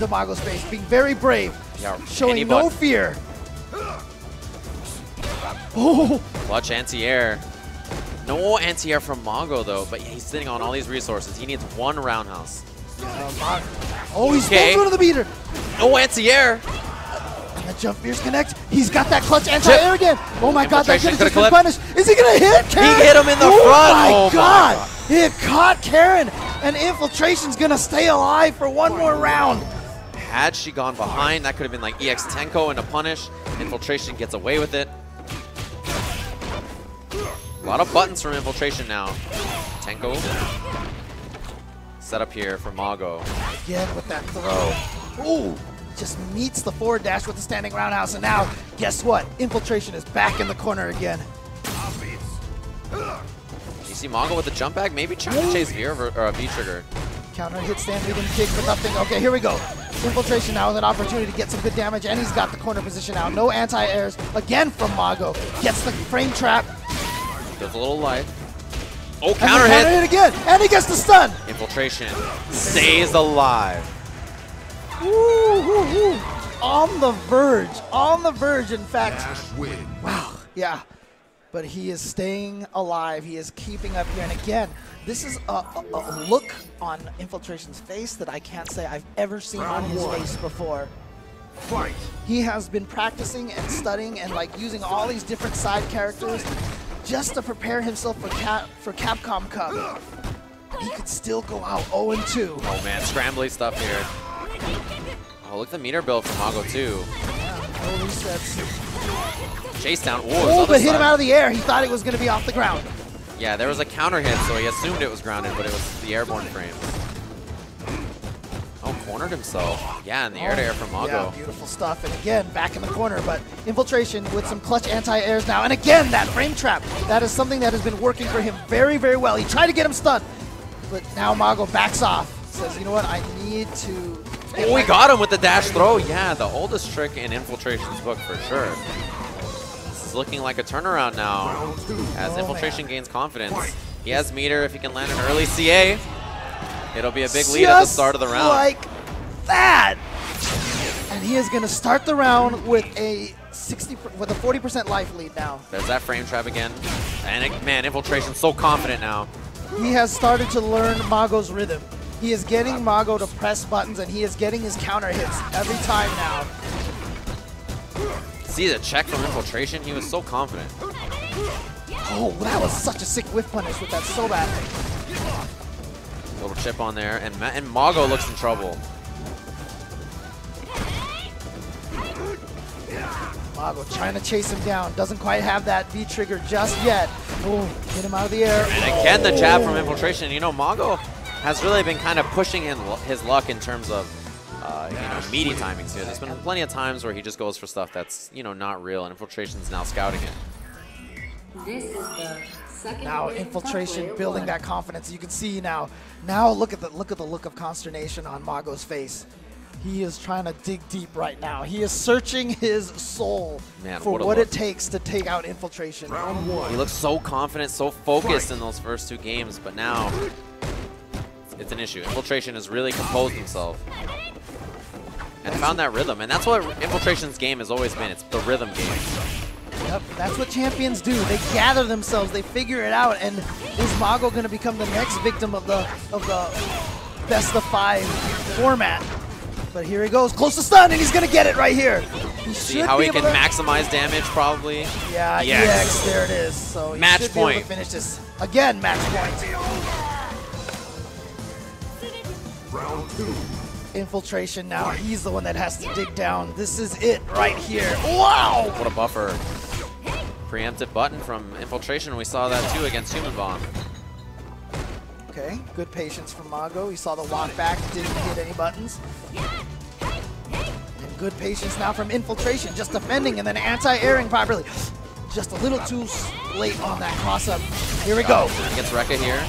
Mago's face. Being very brave. Yeah, Showing any no button. fear. Oh, Clutch anti-air. No anti-air from Mago, though, but he's sitting on all these resources. He needs one roundhouse. oh, he's Okay. going to the beater. No anti-air. And the jump fears connect. He's got that clutch anti-air again. Oh my god, that Infiltration could have just could've been punished. Is he going to hit Karen? He hit him in the oh front. My Oh my god. god. It caught Karen. And Infiltration's going to stay alive for one more round. Had she gone behind, that could have been like EX Tenko into punish. Infiltration gets away with it. A lot of buttons from Infiltration now. Tenko. Set up here for Mago. Again with that throw. Ooh, just meets the forward dash with the standing roundhouse. And now, guess what? Infiltration is back in the corner again. You see Mago with the jump back? Maybe trying to chase V-trigger. Counter hit stand leading kick for nothing. Okay, here we go. Infiltration now with an opportunity to get some good damage, and he's got the corner position out. No anti-airs again from Mago. Gets the frame trap. Does a little life. Oh, And counter then hit. again, and he gets the stun. Infiltration stays alive. Ooh, ooh, ooh. On the verge, in fact. Dash win. Wow, yeah. But he is staying alive. He is keeping up here. And again, this is a look on Infiltration's face that I can't say I've ever seen on his face before. Fight. He has been practicing and studying and like using all these different side characters just to prepare himself for Capcom Cup. He could still go out 0-2. Oh man, scrambly stuff here. Oh, look at the meter build from Mago too. No resets. Chase down. Oh, but hit him out of the air. He thought it was going to be off the ground. Yeah, there was a counter hit, so he assumed it was grounded, but it was the airborne frames. Oh, cornered himself. Yeah, in the air-to-air from Mago. Yeah, beautiful stuff. And again, back in the corner, but Infiltration with some clutch anti-airs now. And again, that frame trap. That is something that has been working for him very, very well. He tried to get him stunned, but now Mago backs off. Says, you know what, I need to... Oh, we got him with the dash throw. Yeah, the oldest trick in Infiltration's book for sure. This is looking like a turnaround now as Infiltration gains confidence. He has meter if he can land an early CA. It'll be a big lead at the start of the round. Like that. And he is going to start the round with a 40% life lead now. There's that frame trap again. And man, Infiltration's so confident now. He has started to learn Mago's rhythm. He is getting Mago to press buttons, and he is getting his counter hits every time now. See the check from Infiltration? He was so confident. Oh, that was such a sick whiff punish with that so bad. Little chip on there, and Mago looks in trouble. Mago trying to chase him down. Doesn't quite have that V-trigger just yet. Oh, hit him out of the air. And again, the jab from Infiltration. You know, Mago has really been kind of pushing in his luck in terms of meaty timings here. There's been plenty of times where he just goes for stuff that's, not real, and Infiltration's now scouting it. This is the second Now win for Infiltration player building one. that confidence. You can see now. Now look at the look of consternation on Mago's face. He is trying to dig deep right now. He is searching his soul for what it takes to take out Infiltration. Round one. He looks so confident, so focused in those first two games, but now it's an issue. Infiltration has really composed himself and found that rhythm, and that's what Infiltration's game has always been. It's the rhythm game. Yep, that's what champions do. They gather themselves, they figure it out, and is Mago going to become the next victim of the best of 5 format? But here he goes, close to stun, and he's going to get it right here. See how he can maximize damage, probably? Yeah, EX, there it is. So he match should be able point. to finish this. Again, match point. Round two. Infiltration now, he's the one that has to dig down. This is it right here. Wow! What a buffer. Preemptive button from Infiltration. We saw that too against Human Bomb. Okay, good patience from Mago. He saw the walk back, didn't hit any buttons. And good patience now from Infiltration, just defending and then anti-airing properly. Just a little too late on that cross-up. Here we go. Gets Rekka here.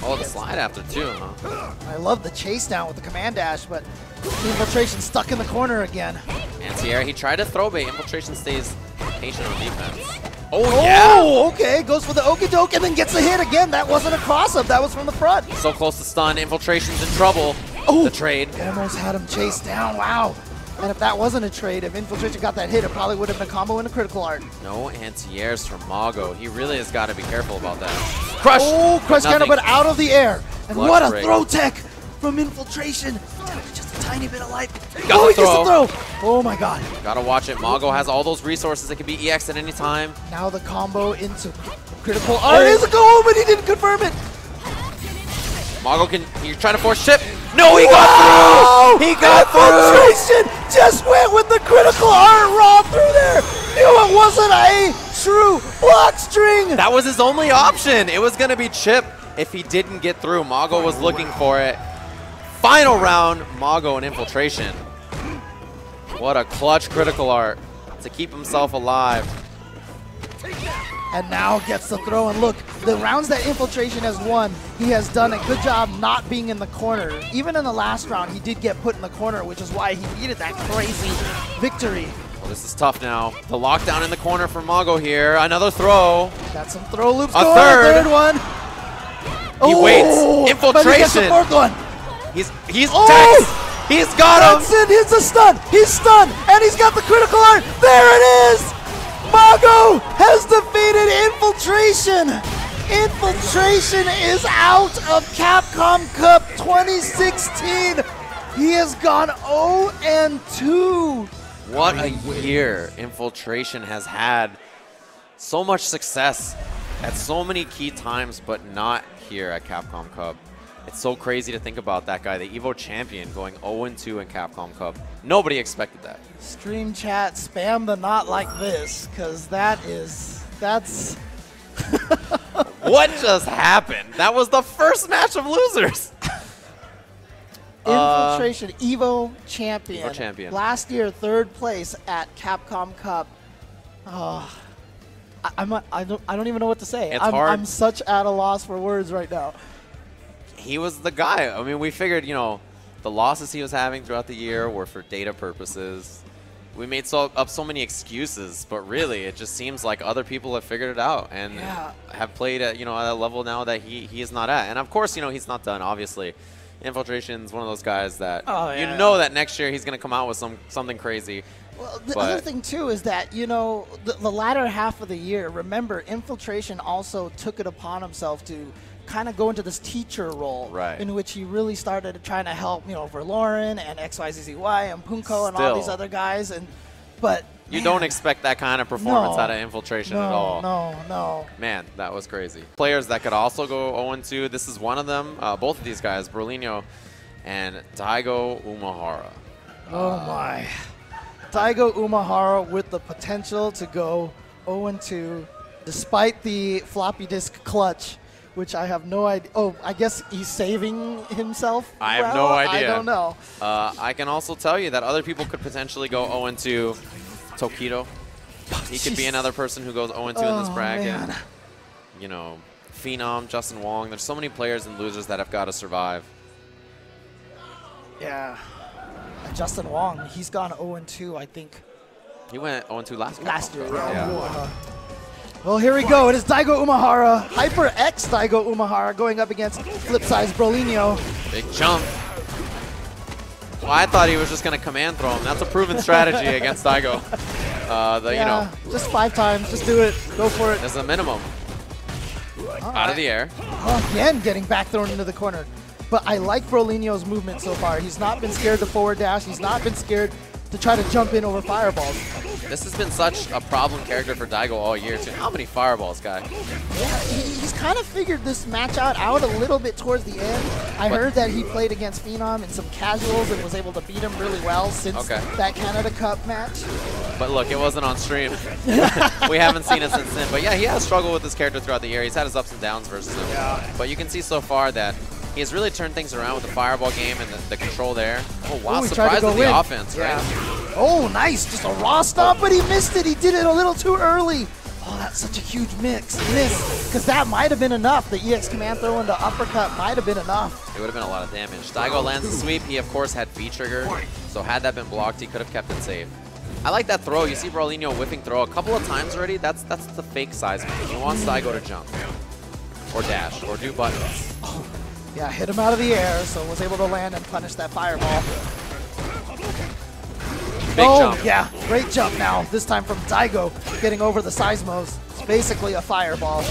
Oh, the slide after too, huh? I love the chase down with the command dash, but Infiltration stuck in the corner again. Anti-air, he tried to throw bait. Infiltration stays patient on defense. Oh, yeah! Oh, okay, goes for the okie-doke and then gets the hit again. That wasn't a cross-up, that was from the front. So close to stun. Infiltration's in trouble. Oh, the trade. Almost had him chased down, wow. And if that wasn't a trade, if Infiltration got that hit, it probably would have been a combo and a critical art. No anti-airs from Mago. He really has got to be careful about that. Crush! Oh, crush counter, but out of the air. And Clutch what a break. throw tech from Infiltration. Just a tiny bit of life. Got Oh, the he gets the throw. throw. Oh my god. Gotta watch it. Mago has all those resources. It can be EX at any time. Now the combo into critical art is a go, but he didn't confirm it. Mago can, you're trying to force ship. No, he got through! He got through! Infiltration just went with the critical art raw through there. It wasn't a true block string. That was his only option. It was gonna be chip if he didn't get through. Mago was looking for it. Final round, Mago and Infiltration. What a clutch critical art to keep himself alive. And now gets the throw, and look, the rounds that Infiltration has won, he has done a good job not being in the corner. Even in the last round, he did get put in the corner, which is why he needed that crazy victory. Well, this is tough now. The lockdown in the corner for Mago here. Another throw. Got some throw loops A going, third. one. He waits. Infiltration. But he gets the fourth one. He's Oh! Tex. He's got him. That's it, he's a stun. He's stunned, and he's got the critical art. There it is. Mago has defeated Infiltration. Infiltration is out of Capcom Cup 2016. He has gone 0-2. What a year Infiltration has had. So much success at so many key times, but not here at Capcom Cup. It's so crazy to think about that guy, the EVO champion, going 0-2 in Capcom Cup. Nobody expected that. Stream chat, spam the not like this, because that's... What just happened? That was the first match of losers. Infiltration, EVO champion. EVO champion. Last year, third place at Capcom Cup. I don't even know what to say. It's hard. I'm such at a loss for words right now. He was the guy. I mean, we figured, you know, the losses he was having throughout the year were for data purposes. We made up so many excuses, but really, it just seems like other people have figured it out and have played at, you know, at a level now that he is not at. And of course, you know, he's not done, obviously. Infiltration's one of those guys that you know that next year he's going to come out with something crazy. Well, the other thing, too, is that, you know, the latter half of the year, remember, Infiltration also took it upon himself to kind of go into this teacher role, in which he really started trying to help, you know, Verloren and XYZZY and Punko and all these other guys. But you don't expect that kind of performance out of Infiltration at all. No. Man, that was crazy. Players that could also go 0-2. This is one of them. Both of these guys, Berlino and Daigo Umehara. Oh my. Daigo Umehara with the potential to go 0-2 despite the floppy disk clutch, which I have no idea. Oh, I guess he's saving himself. I have no idea. I don't know. I can also tell you that other people could potentially go 0-2. Tokido. He could be another person who goes 0-2 in this bracket. Man. You know, Phenom, Justin Wong. There's so many players and losers that have got to survive. Yeah. Justin Wong, he's gone 0-2, I think. He went 0-2 last year. Yeah. Well, here we go. It is Daigo Umehara, Hyper X Daigo Umehara, going up against Flip-Size Brolinho. Big jump. Well, I thought he was just going to command throw him. That's a proven strategy against Daigo. You know, just 5 times. Just do it. Go for it. That's a minimum. Out of the air. Again, getting back thrown into the corner. But I like Brolinho's movement so far. He's not been scared to forward dash. He's not been scared to try to jump in over fireballs. This has been such a problem character for Daigo all year, too. How many fireballs, guy? Yeah, he's kind of figured this match out a little bit towards the end. I heard that he played against Phenom in some casuals and was able to beat him really well since that Canada Cup match. But look, it wasn't on stream. We haven't seen it since then. But yeah, he has struggled with this character throughout the year. He's had his ups and downs versus him. Yeah. But you can see so far that he has really turned things around with the fireball game and the control there. Oh, wow, surprised with the offense, right? Oh, nice. Just a raw stomp, but he missed it. He did it a little too early. Oh, that's such a huge miss. Because that might have been enough. The EX command throw and the uppercut might have been enough. It would have been a lot of damage. Daigo lands the sweep. He, of course, had V-trigger. So had that been blocked, he could have kept it safe. I like that throw. You see Brolino whiffing throw a couple of times already. That's the fake size move. He wants Daigo to jump. Or dash. Or do buttons. Yeah, hit him out of the air, so was able to land and punish that fireball. Big jump. Yeah, great jump now. This time from Daigo, getting over the seismos. It's basically a fireball.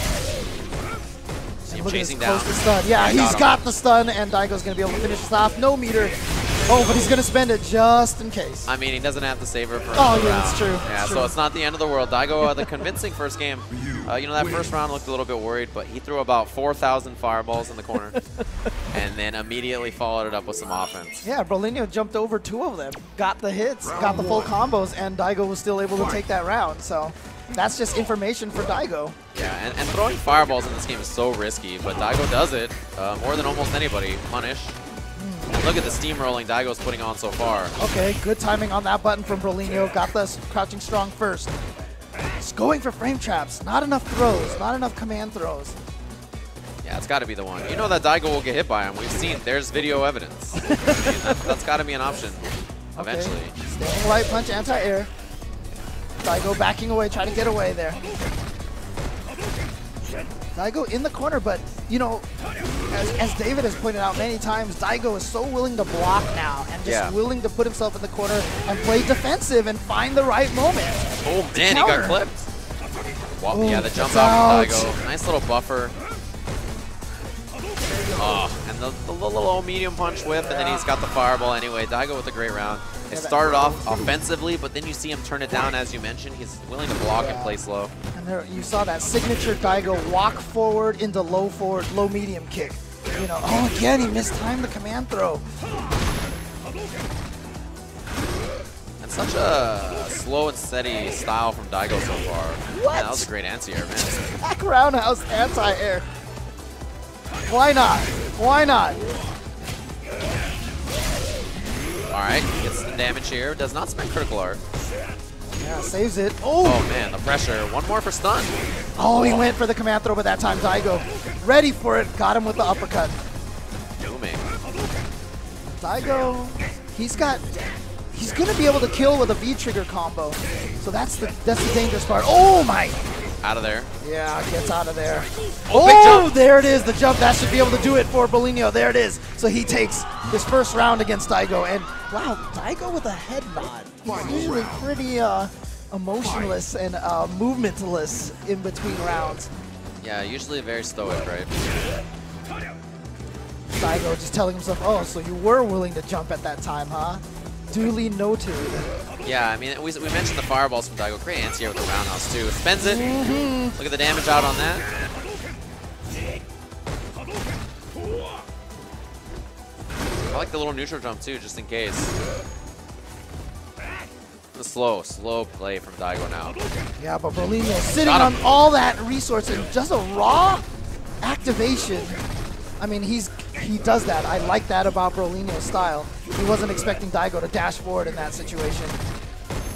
See him chasing down. The stun. Yeah, he's got the stun, and Daigo's going to be able to finish this off. No meter. Oh, but he's going to spend it just in case. I mean, he doesn't have to save her for another round. That's true. Yeah, that's so true. It's not the end of the world. Daigo, the convincing first game. You know, that first round looked a little bit worried, but he threw about 4,000 fireballs in the corner and then immediately followed it up with some offense. Yeah, Brolino jumped over 2 of them, got the hits, got the full combos, and Daigo was still able to take that round. So that's just information for Daigo. Yeah, and throwing fireballs in this game is so risky, but Daigo does it more than almost anybody. Punish. And look at the steamrolling Daigo's putting on so far. Okay, good timing on that button from Brolino. Got the crouching strong first. Just going for frame traps. Not enough throws. Not enough command throws. Yeah, it's got to be the one. You know that Daigo will get hit by him. We've seen. There's video evidence. I mean, that's got to be an option eventually. Okay. Standing light punch, anti-air. Daigo backing away, trying to get away there. Daigo in the corner, but, you know, as David has pointed out many times, Daigo is so willing to block now and just willing to put himself in the corner and play defensive and find the right moment. Oh, man, he got clipped. Well, yeah, the jump out from Daigo. Nice little buffer. Oh, and the little medium punch whip, and then he's got the fireball anyway. Daigo with a great round. It started off offensively, but then you see him turn it down, as you mentioned. He's willing to block and play slow. And there you saw that signature Daigo walk forward into low forward, low medium kick. You know, oh, again, he mistimed the command throw. And such a slow and steady style from Daigo so far. What? Man, that was a great anti-air, man. Back roundhouse anti-air. Why not? Why not? Alright, gets some damage here. Does not spend critical art. Yeah, saves it. Oh, man, the pressure. One more for stun. Oh, he went for the command throw, but that time Daigo ready for it. Got him with the uppercut. Booming. Daigo, he's going to be able to kill with a V-trigger combo. So that's the dangerous part. Oh, my. Out of there. Yeah, gets out of there. Oh, there it is. The jump. That should be able to do it for Brolino. There it is. So he takes his first round against Daigo. And, wow, Daigo with a head nod. He's usually pretty emotionless and movementless in between rounds. Yeah, usually very stoic, right? Daigo just telling himself, oh, so you were willing to jump at that time, huh? Duly noted. Yeah, I mean, we mentioned the fireballs from Daigo. Great anti-air with the roundhouse, too. Spends it. Look at the damage out on that. I like the little neutral jump, too, just in case. The slow play from Daigo now. Yeah, but Brolino sitting on all that resource and just a raw activation. I mean, he does that. I like that about Brolino's style. He wasn't expecting Daigo to dash forward in that situation.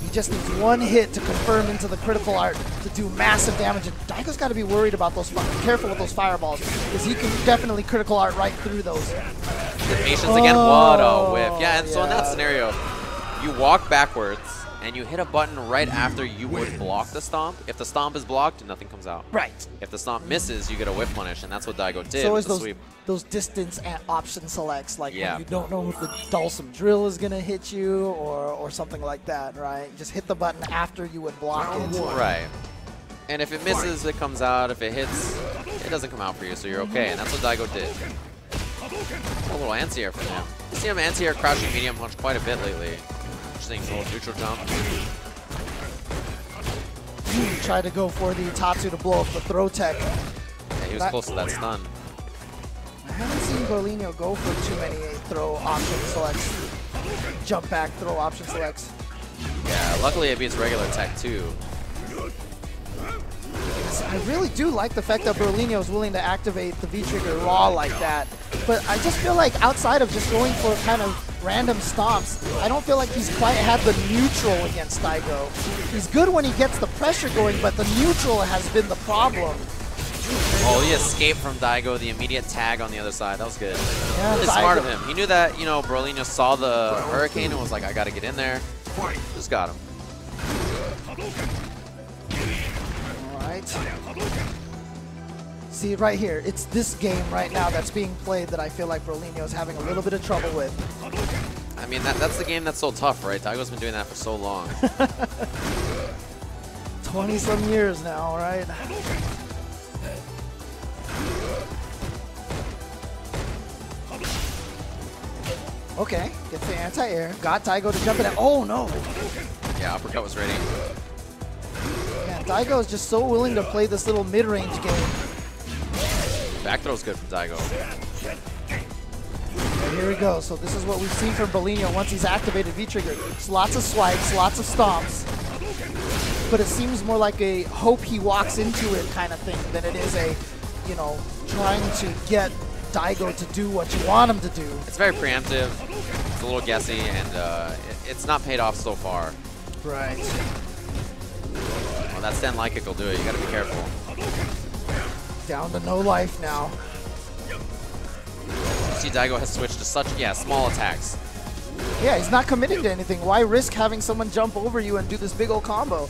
He just needs one hit to confirm into the critical art to do massive damage. And Daigo's got to be worried about those. Careful with those fireballs, because he can definitely critical art right through those. The patience again. What a whiff. Yeah, and so in that scenario, you walk backwards and you hit a button right after you would block the stomp. If the stomp is blocked, nothing comes out. Right. If the stomp misses, you get a whiff punish, and that's what Daigo did so with the sweep. Those distance option selects, like when you don't know if the Dulcim drill is going to hit you or something like that, right? Just hit the button after you would block it. Right. And if it misses, it comes out. If it hits, it doesn't come out for you, so you're okay. And that's what Daigo did. A little anti-air from him. You see him anti-air crouching medium punch quite a bit lately. Interesting little neutral jump. Tried to go for the Tatsu to blow up the throw tech. Yeah, he was close to that stun. I haven't seen Brolino go for too many throw option selects. Jump back throw option selects. Yeah, Luckily, it beats regular tech too. I really do like the fact that Berlino is willing to activate the V-Trigger raw like that. But I just feel like outside of just going for kind of random stomps, I don't feel like he's quite had the neutral against Daigo. He's good when he gets the pressure going, but the neutral has been the problem. Oh, he escaped from Daigo, the immediate tag on the other side. That was good. Yeah, really smart of him. He knew that, you know, Berlino saw the Hurricane and was like, I got to get in there. Just got him. Alright. See, right here, it's this game right now that's being played that I feel like Berlino is having a little bit of trouble with. I mean, that's the game that's so tough, right? Daigo's been doing that for so long. 20-some years now, right? Okay, gets the anti-air. Got Daigo to jump in. Oh, no. Yeah, uppercut was ready. Man, Daigo is just so willing to play this little mid-range game. Back throw's good from Daigo. And here we go. So this is what we've seen from Berlino once he's activated V-Trigger. It's lots of swipes, lots of stomps. But it seems more like a hope he walks into it kind of thing than it is a, you know, trying to get Daigo to do what you want him to do. It's very preemptive. It's a little guessy, and it's not paid off so far. Right. Well, that stand light kick will do it. You got to be careful. Down to no life now. You see, Daigo has switched to such small attacks. Yeah, he's not committing to anything. Why risk having someone jump over you and do this big old combo?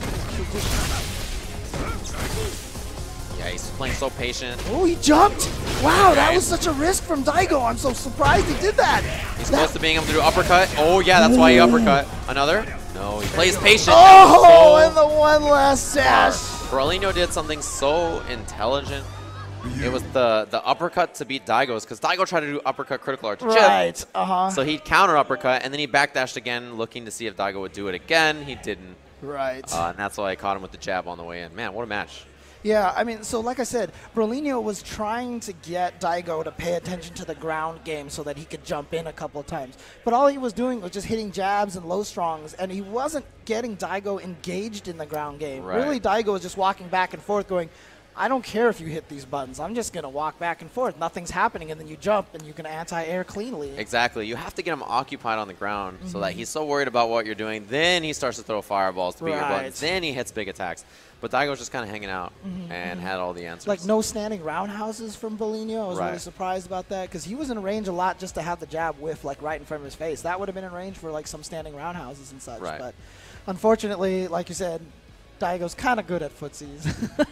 Yeah, he's playing so patient. Oh, he jumped! Wow, that was such a risk from Daigo. I'm so surprised he did that. He's close to being able to do uppercut. Oh, yeah, that's why he uppercut. Another? No, he plays patient. Oh, and the one last sash. Berlino did something so intelligent. It was the uppercut to beat Daigo's, because Daigo tried to do uppercut critical art to chip. Right, So he'd counter uppercut, and then he backdashed again, looking to see if Daigo would do it again. He didn't. Right. And that's why I caught him with the jab on the way in. Man, what a match. Yeah, I mean, so like I said, Berlino was trying to get Daigo to pay attention to the ground game so that he could jump in a couple of times. But all he was doing was just hitting jabs and low strongs, and he wasn't getting Daigo engaged in the ground game. Right. Really, Daigo was just walking back and forth going, I don't care if you hit these buttons. I'm just going to walk back and forth. Nothing's happening, and then you jump, and you can anti-air cleanly. Exactly. You have to get him occupied on the ground so that he's so worried about what you're doing. Then he starts to throw fireballs to beat your buttons. Then he hits big attacks. But Daigo's just kind of hanging out and had all the answers. Like no standing roundhouses from Berlino. I was really surprised about that because he was in range a lot just to have the jab whiff like right in front of his face. That would have been in range for like some standing roundhouses and such. Right. But unfortunately, like you said, Daigo's kind of good at footsies.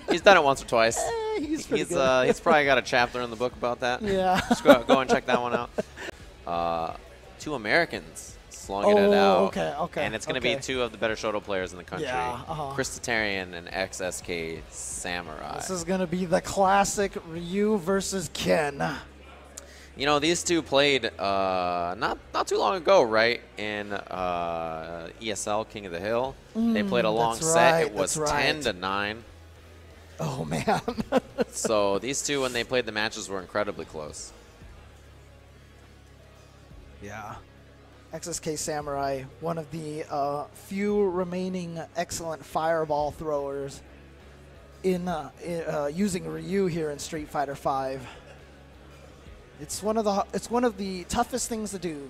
He's done it once or twice. He's pretty good. He's probably got a chapter in the book about that. Yeah. Just go and check that one out. Two Americans slunging it out. Okay. And it's going to be two of the better Shoto players in the country. Yeah. Christitarian and XSK Samurai. This is going to be the classic Ryu versus Ken. You know, these two played not too long ago, right? In ESL King of the Hill. They played a long set. It was 10-9. Oh, man. So these two, when they played the matches, were incredibly close. Yeah. XSK Samurai, one of the few remaining excellent fireball throwers in using Ryu here in Street Fighter V. It's one of the toughest things to do,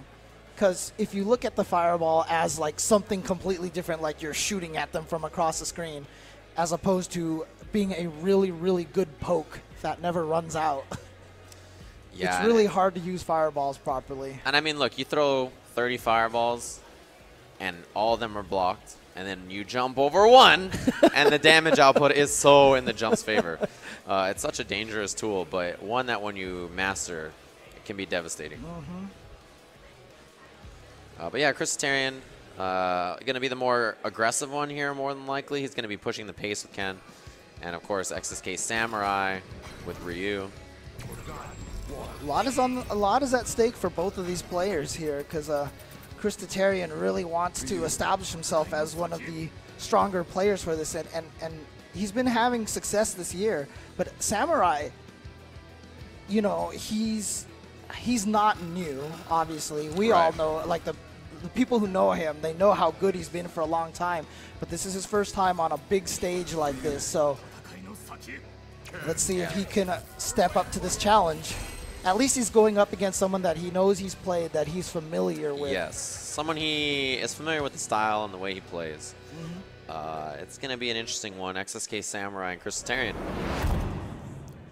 because if you look at the fireball as like something completely different, like you're shooting at them from across the screen, as opposed to being a really, really good poke that never runs out. Yeah, it's really hard to use fireballs properly. And I mean, look, you throw 30 fireballs, and all of them are blocked, and then you jump over one, and the damage output is so in the jump's favor. It's such a dangerous tool, but one that when you master, it can be devastating. But yeah, Christitarian, going to be the more aggressive one here, more than likely. He's going to be pushing the pace with Ken. And of course, XSK Samurai with Ryu. A lot is at stake for both of these players here, because Christitarian really wants to establish himself as one of the stronger players for this, and he's been having success this year. But Samurai, you know, he's not new. Obviously, we all know, like the people who know him, they know how good he's been for a long time. But this is his first time on a big stage like this, so let's see if he can step up to this challenge. At least he's going up against someone that he knows he's played, that he's familiar with. Yes, someone he is familiar with the style and the way he plays. It's going to be an interesting one. XSK Samurai and Chris Tarian.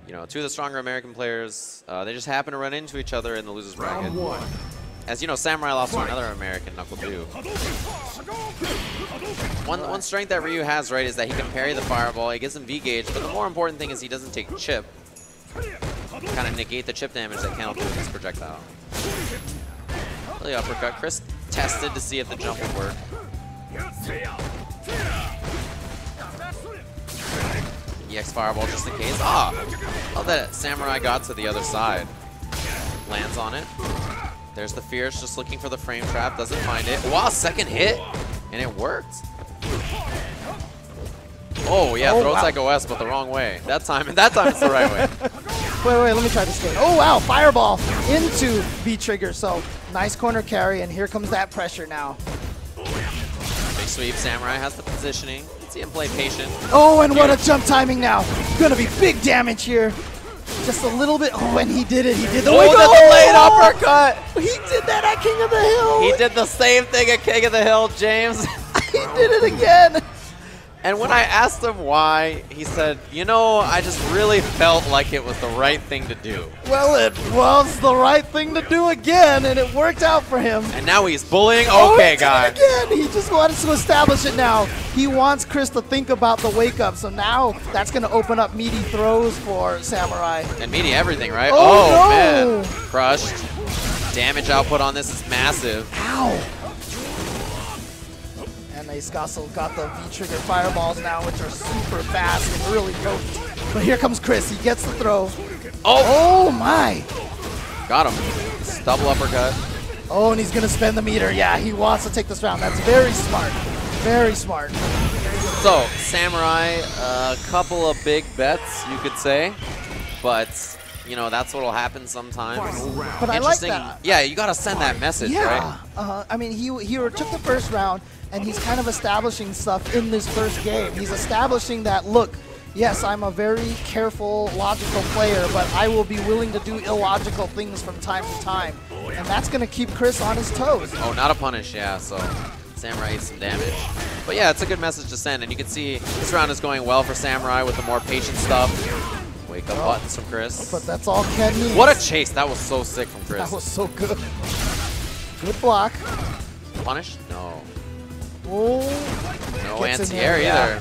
You know, two of the stronger American players. They just happen to run into each other in the losers bracket. As you know, Samurai lost to another American, Knuckle 2. One strength that Ryu has, right, is that he can parry the fireball. He gives him V-gauge, but the more important thing is he doesn't take chip. Kind of negate the chip damage that Ken will do with this projectile. Really uppercut. Chris tested to see if the jump would work. EX fireball just in case. Ah! Love that Samurai got to the other side. Lands on it. There's the Fierce just looking for the frame trap. Doesn't find it. Wow, second hit! And it worked. Oh, yeah, throw like OS, but the wrong way. That time it's the right way. Wait, let me try this again. Oh, wow, fireball into V-trigger. So, nice corner carry, and here comes that pressure now. Big sweep. Samurai has the positioning. See him play patient. Oh, and what a jump timing now. Gonna be big damage here. Just a little bit. Oh, and he did it. He did the delayed uppercut. He did that at King of the Hill. He did the same thing at King of the Hill, James. He did it again. And when I asked him why, he said, you know, I just really felt like it was the right thing to do. Well, it was the right thing to do again, and it worked out for him. And now he's bullying? Okay, guys. Again, he just wanted to establish it now. He wants Chris to think about the wake-up, so now that's going to open up meaty throws for Samurai. And meaty everything, right? Oh no. Man. Crushed. Damage output on this is massive. Ow. And he's also got the V-trigger fireballs now, which are super fast and really potent. But here comes Chris. He gets the throw. Oh my. Got him. Double uppercut. Oh, and he's going to spend the meter. Yeah, he wants to take this round. That's very smart. Very smart. So, Samurai, a couple of big bets, you could say. But, you know, that's what'll happen sometimes. But I like that. Yeah, you got to send that message, right? I mean, he took the first round, and he's kind of establishing stuff in this first game. He's establishing that, look, yes, I'm a very careful, logical player, but I will be willing to do illogical things from time to time. And that's going to keep Chris on his toes. Oh, not a punish, yeah, so Samurai eats some damage. But yeah, it's a good message to send, and you can see this round is going well for Samurai with the more patient stuff. Wake up buttons from Chris. But that's all Ken needs. What a chase. That was so sick from Chris. That was so good. Good block. Punish? No. Oh. No anti-air either.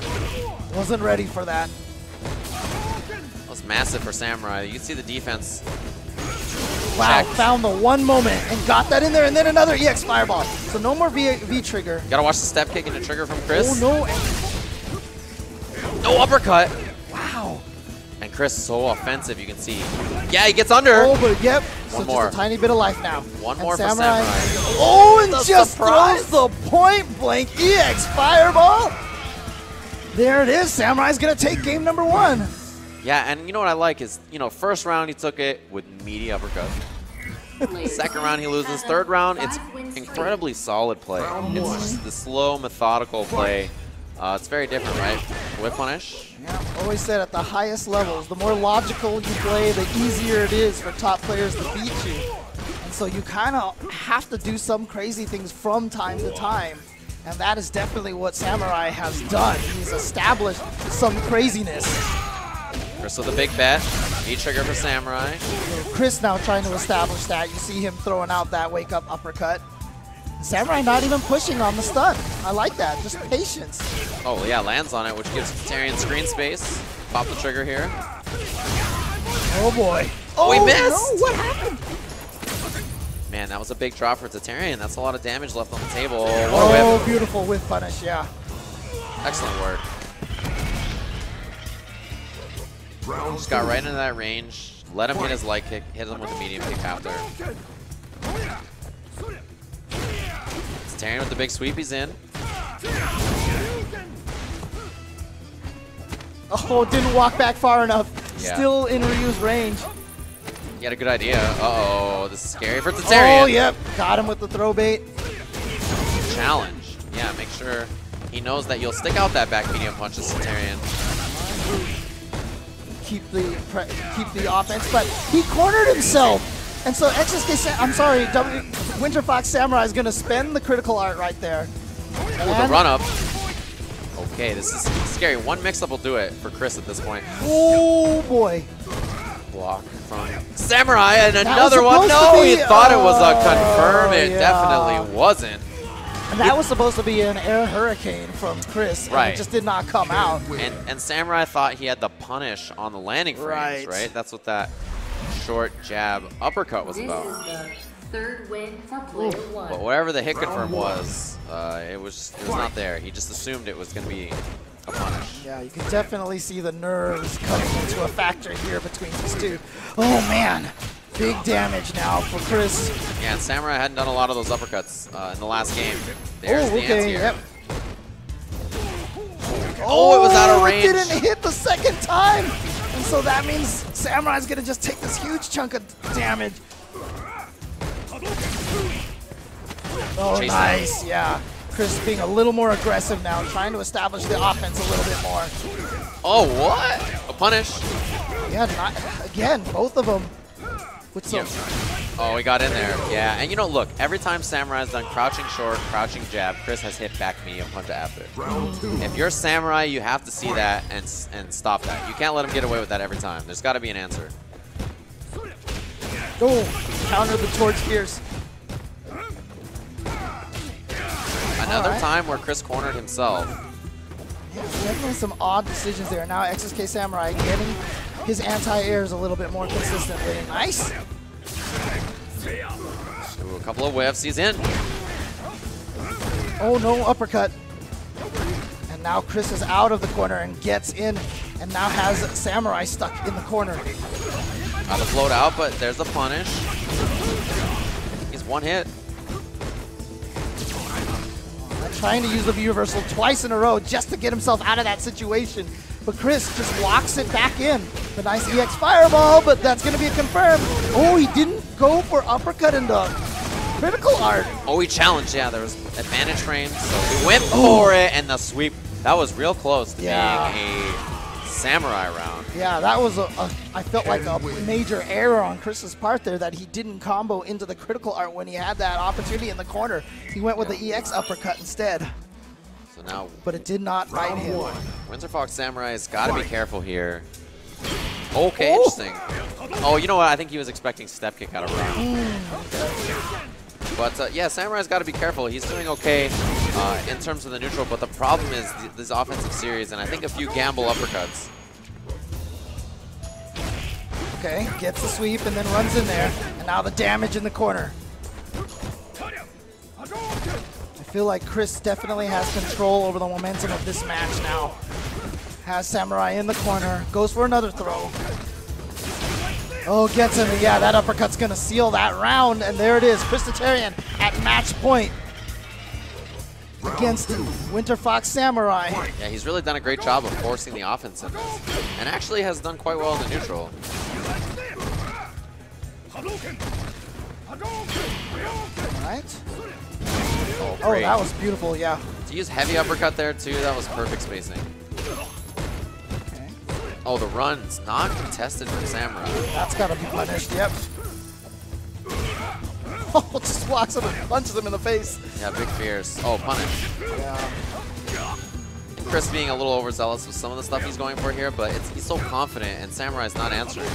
Wasn't ready for that. That was massive for Samurai. You can see the defense. Wow, checked. found the one moment and got that in there, and then another EX fireball. So no more V-trigger. Gotta watch the step kick and the trigger from Chris. Oh no. No uppercut. Wow. And Chris so offensive, you can see. Yeah, he gets under. Oh, but yep. One so more. Just a tiny bit of life now. One and more for Samurai. Oh, and the just surprise. throws the point blank EX fireball. There it is. Samurai's gonna take game number 1. Yeah, and you know what I like is, you know, first round he took it with meaty uppercut. Second round he loses. Third round, it's incredibly solid play. It's just the slow, methodical play. It's very different, right? Whip punish. Yeah, always said at the highest levels, the more logical you play, the easier it is for top players to beat you. And so you kind of have to do some crazy things from time to time. And that is definitely what Samurai has done. He's established some craziness. Chris with a big bet. V-trigger for Samurai. So Chris now trying to establish that. You see him throwing out that wake-up uppercut. Samurai not even pushing on the stun. I like that. Just patience. Oh, yeah, lands on it, which gives Tarian screen space. Pop the trigger here. Oh, boy. Oh, he missed! No, what happened? Man, that was a big drop for Tatarian. That's a lot of damage left on the table. What a Oh, whip. beautiful whip punish, yeah. Excellent work. Just got right into that range. Let him hit his light kick. Hit him with a medium kick after. Tatarian with the big sweep. He's in. Oh, didn't walk back far enough. Yeah. Still in Ryu's range. He had a good idea. Uh-oh, this is scary for Tatarian. Oh, yep. Got him with the throw bait. challenge. Yeah, make sure he knows that you'll stick out that back medium punch to Satarian. Keep the offense, but he cornered himself. And so Winter Fox Samurai is going to spend the critical art right there. The run up. Okay, this is scary. One mix-up will do it for Chris at this point. Oh, boy. Block from Samurai, and another one. No, he thought it was a confirm. It definitely wasn't. And that was supposed to be an air hurricane from Chris, and it just did not come out. And Samurai thought he had the punish on the landing frames, right? That's what that short jab uppercut was about. This is the third win for player 1. But whatever the hit confirm was, it was not there. He just assumed it was going to be a punish. Yeah, you can definitely see the nerves coming into a factor here between these two. Oh, man. Big damage now for Chris. Yeah, and Samurai hadn't done a lot of those uppercuts in the last game. There's the anti-air. Yep. Oh, it was out of range. It didn't hit the second time. And so that means Samurai's going to just take this huge chunk of damage. Oh, nice. Yeah. Chris being a little more aggressive now, trying to establish the offense a little bit more. Oh, what? A punish? Yeah, again, both of them. With some. Oh, he got in there. Yeah, and look, every time Samurai's done crouching short, crouching jab, Chris has hit back medium punch after. If you're Samurai, you have to see that and stop that. You can't let him get away with that every time. There's got to be an answer. Oh, counter the torch gears. Another time where Chris cornered himself. Yeah, definitely some odd decisions there. Now XSK Samurai getting his anti-airs a little bit more consistently. Nice. Ooh, a couple of whiffs. He's in. Oh, no uppercut. And now Chris is out of the corner and gets in and now has Samurai stuck in the corner. Got to float out, but there's the punish. He's one hit. Trying to use the universal twice in a row just to get himself out of that situation. But Chris just locks it back in. The nice EX fireball, but that's going to be a confirm. Oh, he didn't go for uppercut into critical art. Oh, he challenged. Yeah, there was advantage frames, so he went for it, and the sweep. That was real close to being a Samurai round. Yeah, that was I felt like a major error on Chris's part there that he didn't combo into the critical art when he had that opportunity in the corner. He went with the EX uppercut instead. So now, but it did not bite him. Winter Fox Samurai's got to be careful here. Okay, interesting. Oh, you know what? I think he was expecting step kick out of round. But yeah, Samurai's got to be careful. He's doing okay in terms of the neutral, but the problem is this offensive series, and I think a few gamble uppercuts. Okay, gets the sweep and then runs in there, and now the damage in the corner. I feel like Chris definitely has control over the momentum of this match now. Has Samurai in the corner, goes for another throw. Oh, gets him. Yeah, that uppercut's going to seal that round, and there it is. Chris Tatarian at match point against Winter Fox Samurai. Yeah, he's really done a great job of forcing the offense in this, and actually has done quite well in the neutral. Right. Oh, that was beautiful, yeah. To use heavy uppercut there, too, that was perfect spacing. Okay. Oh, the run's not contested from Samurai. That's got to be punished, yep. Oh, just walks him and punches him in the face. Yeah, big fears. Oh, punish. Yeah. Chris being a little overzealous with some of the stuff he's going for here, but he's so confident, and Samurai's not answering.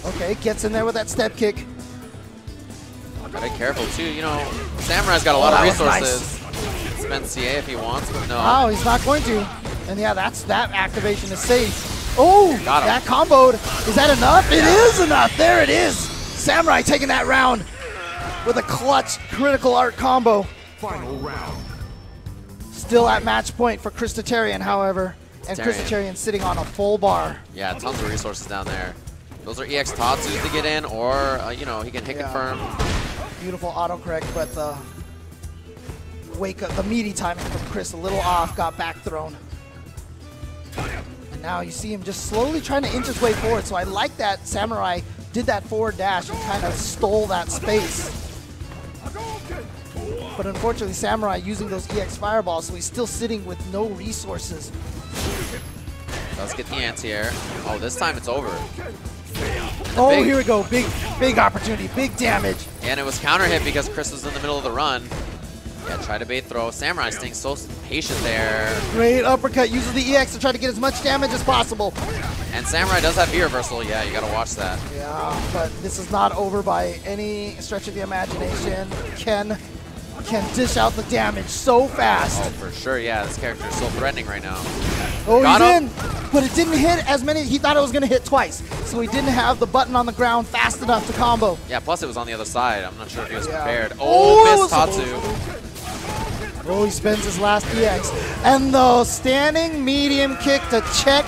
Okay, gets in there with that step kick. Gotta be careful too, you know, Samurai's got a lot of resources. Nice. Spend CA if he wants, but no. Oh, he's not going to. And yeah, that activation is safe. Oh, that comboed. Is that enough? It is enough. There it is. Samurai taking that round with a clutch critical art combo. Final round. Still at match point for Chris Tatarian, however. And Chris Tatarian sitting on a full bar. Yeah, tons of resources down there. Those are EX Tatsus to get in, or, you know, he can hit confirm. Beautiful autocorrect, but the wake up, the meaty timing from Chris a little off, got back thrown. And And now you see him just slowly trying to inch his way forward. So I like that Samurai did that forward dash and kind of stole that space. But unfortunately, Samurai using those EX fireballs, so he's still sitting with no resources. Let's get the anti-air. Oh, this time it's over. Oh, here we go. Big opportunity, big damage. And it was counter hit because Chris was in the middle of the run. Yeah, try to bait throw. Samurai staying so patient there. Great uppercut, uses the EX to try to get as much damage as possible. And Samurai does have V-reversal. Yeah, you gotta watch that. Yeah, but this is not over by any stretch of the imagination. Ken can dish out the damage so fast. Oh, for sure, yeah. This character is so threatening right now. Oh, he's in, but it didn't hit as many. He thought it was going to hit twice, so he didn't have the button on the ground fast enough to combo. Yeah, plus it was on the other side. I'm not sure if he was prepared. Oh, missed Tatsu. Oh, he spends his last EX. And the standing medium kick to check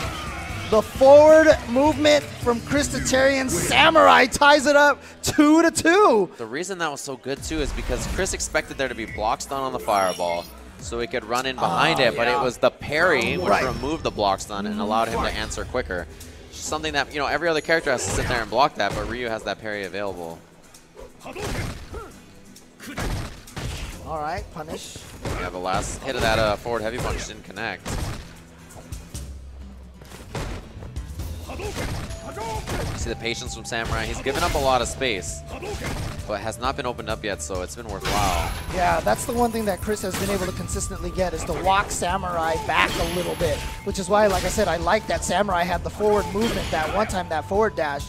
the forward movement from Christitarian. Samurai ties it up 2-2. The reason that was so good, too, is because Chris expected there to be block stun on the fireball so he could run in behind it, but it was the parry which removed the block stun and allowed him to answer quicker. Something that, you know, every other character has to sit there and block that, but Ryu has that parry available. All right, punish. Yeah, the last hit of that forward heavy punch didn't connect. See the patience from Samurai. He's given up a lot of space, but has not been opened up yet, so it's been worthwhile. Yeah, that's the one thing that Chris has been able to consistently get is to walk Samurai back a little bit, which is why, like I said, I like that Samurai had the forward movement that one time, that forward dash.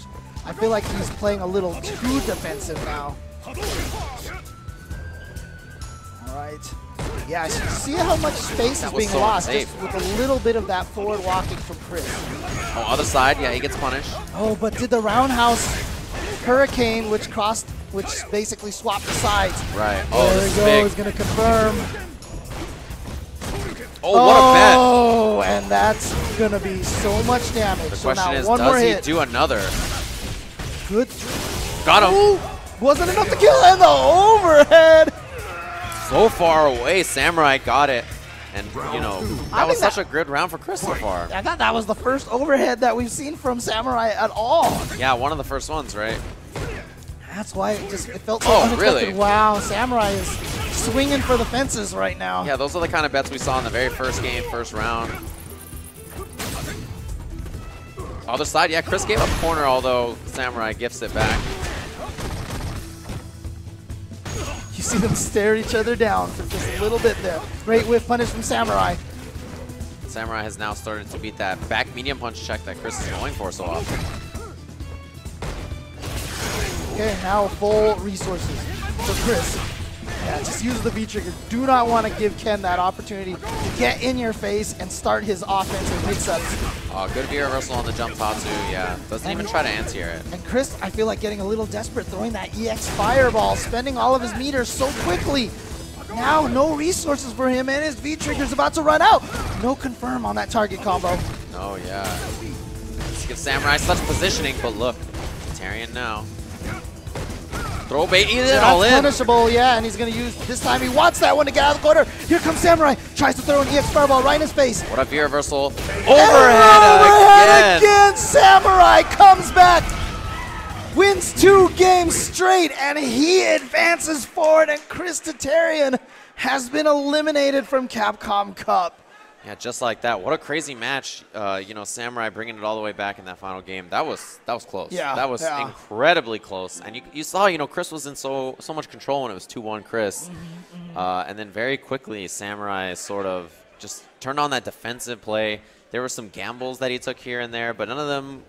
I feel like he's playing a little too defensive now. All right. Yeah, see how much space is being lost just with a little bit of that forward walking from Chris. Oh, other side, yeah, he gets punished. Oh, but did the roundhouse hurricane, which basically swapped the sides. Right. Oh, there he goes. He's going to confirm. Oh, what a bet. Oh, and that's going to be so much damage. The so question now is, one more does he hit. do another? Good. Got him. Ooh, wasn't enough to kill, and the overhead. So far away, Samurai got it. And, you know, that was such a good round for Chris so far. I thought that was the first overhead that we've seen from Samurai at all. Yeah, one of the first ones, right? That's why it felt so unexpected. Really? Wow, Samurai is swinging for the fences right now. Yeah, those are the kind of bets we saw in the very first game, first round. Other side, yeah, Chris gave up corner, although Samurai gifts it back. You see them stare each other down for just a little bit there. Great whiff punish from Samurai. Samurai has now started to beat that back medium punch check that Chris is going for so often. Okay, now full resources for Chris. Yeah, just use the V-trigger. Do not want to give Ken that opportunity to get in your face and start his offensive mix-ups. Good V-reversal on the jump Tatsu, yeah. Doesn't even try to anti-air it. And Chris, I feel like getting a little desperate throwing that EX fireball, spending all of his meters so quickly. Now no resources for him and his V-trigger's about to run out. No confirm on that target combo. Oh, yeah. This gives Samurai such positioning, but look, Tarian now. Throw bait, eat it all in. That's punishable, yeah, and he's going to use, this time he wants that one to get out of the corner. Here comes Samurai, tries to throw an EX fireball right in his face. What a V-reversal. Overhead again. Samurai comes back, wins 2 games straight, and he advances forward, and Christitarian has been eliminated from Capcom Cup. Yeah, just like that. What a crazy match. You know, Samurai bringing it all the way back in that final game. That was close. Yeah, that was incredibly close. And you saw, you know, Chris was in so much control when it was 2-1 Chris. And then very quickly, Samurai sort of just turned on that defensive play. There were some gambles that he took here and there, but none of them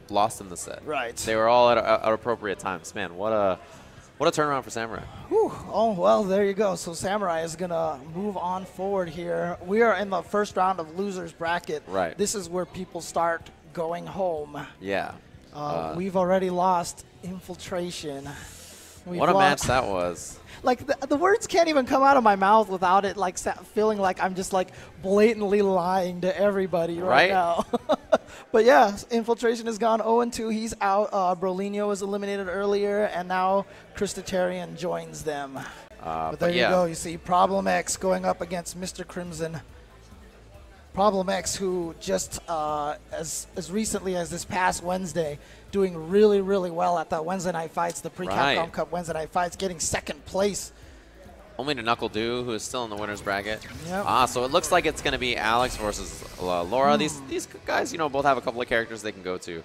lost him the set. Right. They were all at appropriate times. Man, what a turnaround for Samurai. Whew. Oh, well, there you go. So Samurai is going to move on forward here. We are in the first round of losers bracket. Right. This is where people start going home. Yeah. We've already lost Infiltration. What a match that was. Like, the words can't even come out of my mouth without it, like, feeling like I'm just, like, blatantly lying to everybody right now. But, yeah, Infiltration has gone 0-2. He's out. Brolinho was eliminated earlier, and now Christitarian joins them. But there you go. You see Problem X going up against Mr. Crimson. Problem X, who just as recently as this past Wednesday, doing really, really well at the Wednesday Night Fights, the pre-Capcom Cup Wednesday Night Fights, getting second place. Only to Knuckle Dew, who is still in the winner's bracket. Yep. So it looks like it's going to be Alex versus Laura. These guys, both have a couple of characters they can go to.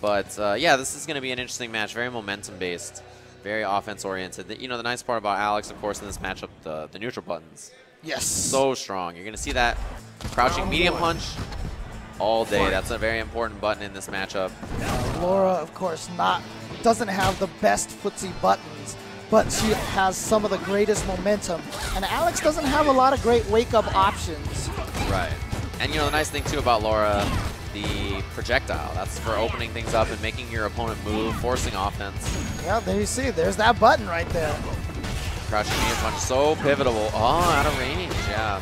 But yeah, this is going to be an interesting match. Very momentum-based, very offense-oriented. The nice part about Alex, of course, in this matchup, the neutral buttons. Yes. So strong. You're going to see that crouching medium punch all day. That's a very important button in this matchup. Laura, of course, doesn't have the best footsie buttons, but she has some of the greatest momentum. And Alex doesn't have a lot of great wake-up options. Right. And the nice thing, too, about Laura, the projectile. That's for opening things up and making your opponent move, forcing offense. Yeah, there you see. There's that button right there. Crouching medium punch, so pivotal. Oh, out of range, yeah.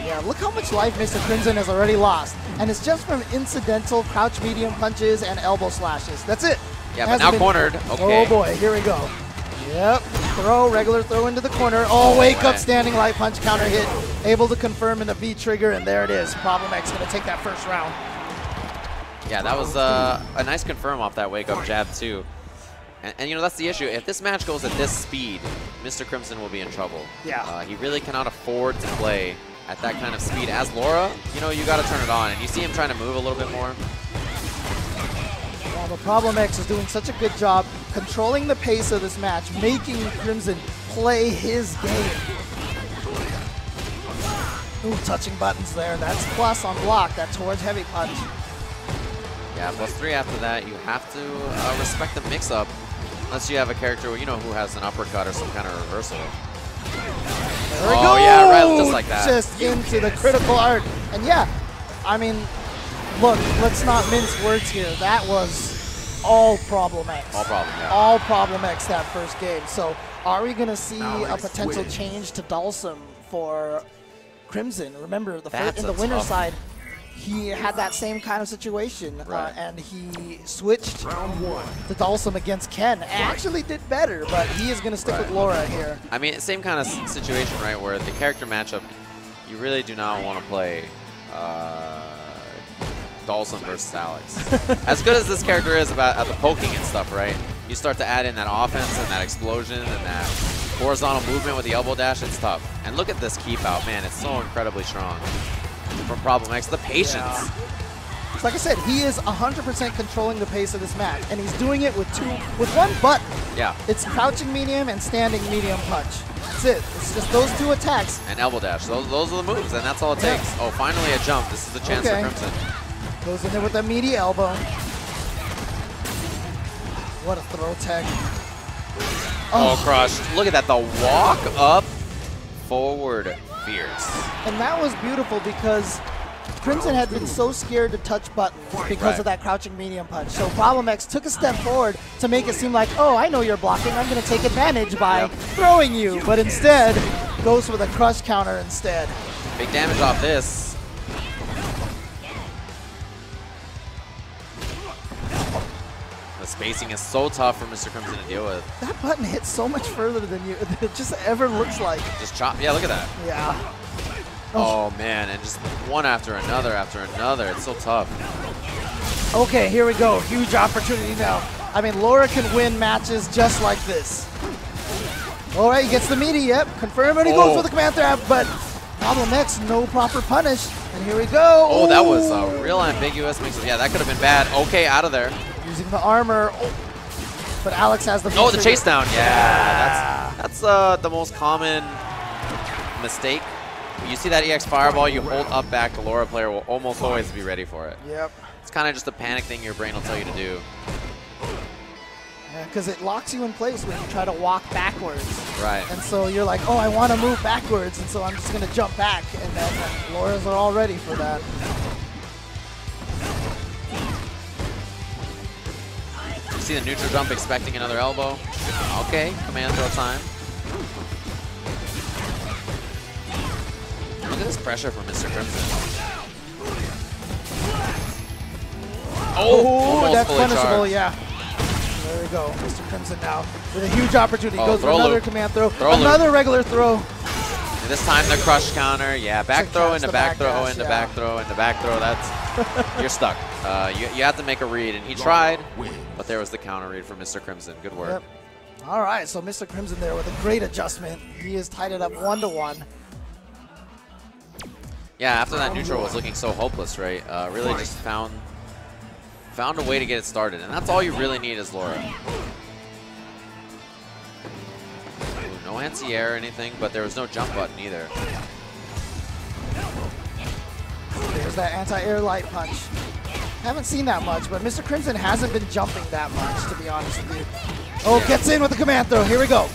Yeah, look how much life Mr. Crimson has already lost. And it's just from incidental crouch medium punches and elbow slashes. That's it. Yeah, but now cornered. Okay. Oh boy, here we go. Yep, regular throw into the corner. Oh, wake up, standing light punch, counter hit. Able to confirm in the V trigger, and there it is. Problem X going to take that first round. Yeah, that was a nice confirm off that wake up jab too. And that's the issue. If this match goes at this speed, Mr. Crimson will be in trouble. Yeah. He really cannot afford to play at that kind of speed. As Laura, you got to turn it on. And you see him trying to move a little bit more. Well, the Problem X is doing such a good job controlling the pace of this match, making Crimson play his game. Ooh, touching buttons there. That's plus on block. That towards heavy punch. Yeah, +3 after that. You have to respect the mix-up, unless you have a character who has an uppercut or some kind of reversal. There we go. Oh yeah, right, just like that. Just into the critical art. And yeah, I mean, look, let's not mince words here. That was all Problem X. All Problem, yeah. All Problem X that first game. So are we going to see a potential change to Dalsum for Crimson? Remember, in the winner's side, he had that same kind of situation, and he switched to Dalsum against Ken. Actually did better, but he is going to stick with Laura here. I mean, same kind of situation, right, where the character matchup, you really do not want to play Dalsum versus Alex. As good as this character is at the poking and stuff, right, you start to add in that offense and that explosion and that horizontal movement with the elbow dash, it's tough. And look at this keep out. Man, it's so incredibly strong. From Problem X, the patience. Yeah. Like I said, he is 100% controlling the pace of this match, and he's doing it with one button. Yeah. It's crouching medium and standing medium punch. That's it. It's just those two attacks. And elbow dash. Those are the moves, and that's all it takes. Oh, finally a jump. This is the chance for Crimson. Goes in there with that meaty elbow. What a throw tech. Oh, crushed. Look at that. The walk up forward. Fierce. And that was beautiful because Crimson had been so scared to touch buttons because of that crouching medium punch. So Problem X took a step forward to make it seem like, oh, I know you're blocking. I'm going to take advantage by throwing you. But instead, goes for the crush counter instead. Big damage off this. The spacing is so tough for Mr. Crimson to deal with. That button hits so much further than it just ever looks like. Just chop. Yeah, look at that. Yeah. Oh, man. And just one after another after another. It's so tough. Okay, here we go. Huge opportunity now. I mean, Laura can win matches just like this. All right, he gets the meaty. Yep. Confirm and he goes for the command grab, but Problem X, no proper punish. And here we go. Oh, that was a real ambiguous mix. Yeah, that could have been bad. Okay, out of there. Using the armor. Oh. But Alex has the Oh, the chase down. Yeah, that's the most common mistake. You see that EX fireball, you hold up back, the Laura player will almost always be ready for it. Yep. It's kind of just a panic thing your brain will tell you to do. Yeah, because it locks you in place when you try to walk backwards. Right. And so you're like, oh, I want to move backwards, and so I'm just going to jump back. And then Laura's are all ready for that. You see the neutral jump expecting another elbow. Okay, command throw time. Look at this pressure from Mr. Crimson. Oh, that's fully punishable, charged. yeah. There we go. Mr. Crimson now with a huge opportunity. Oh, Goes for another command throw. Another regular throw. And this time the crush counter. Yeah, back throw into back throw into back throw into back throw. That's you're stuck. You have to make a read, and he tried, but there was the counter read from Mr. Crimson. Good work. Yep. All right, so Mr. Crimson there with a great adjustment. He has tied it up 1-1. Yeah, after that neutral was looking so hopeless, right? Really just found a way to get it started, and that's all you really need is Laura. Ooh, no anti-air or anything, but there was no jump button either. There's that anti-air light punch. Haven't seen that much, but Mr. Crimson hasn't been jumping that much, to be honest with you. Oh, gets in with the command throw. Here we go.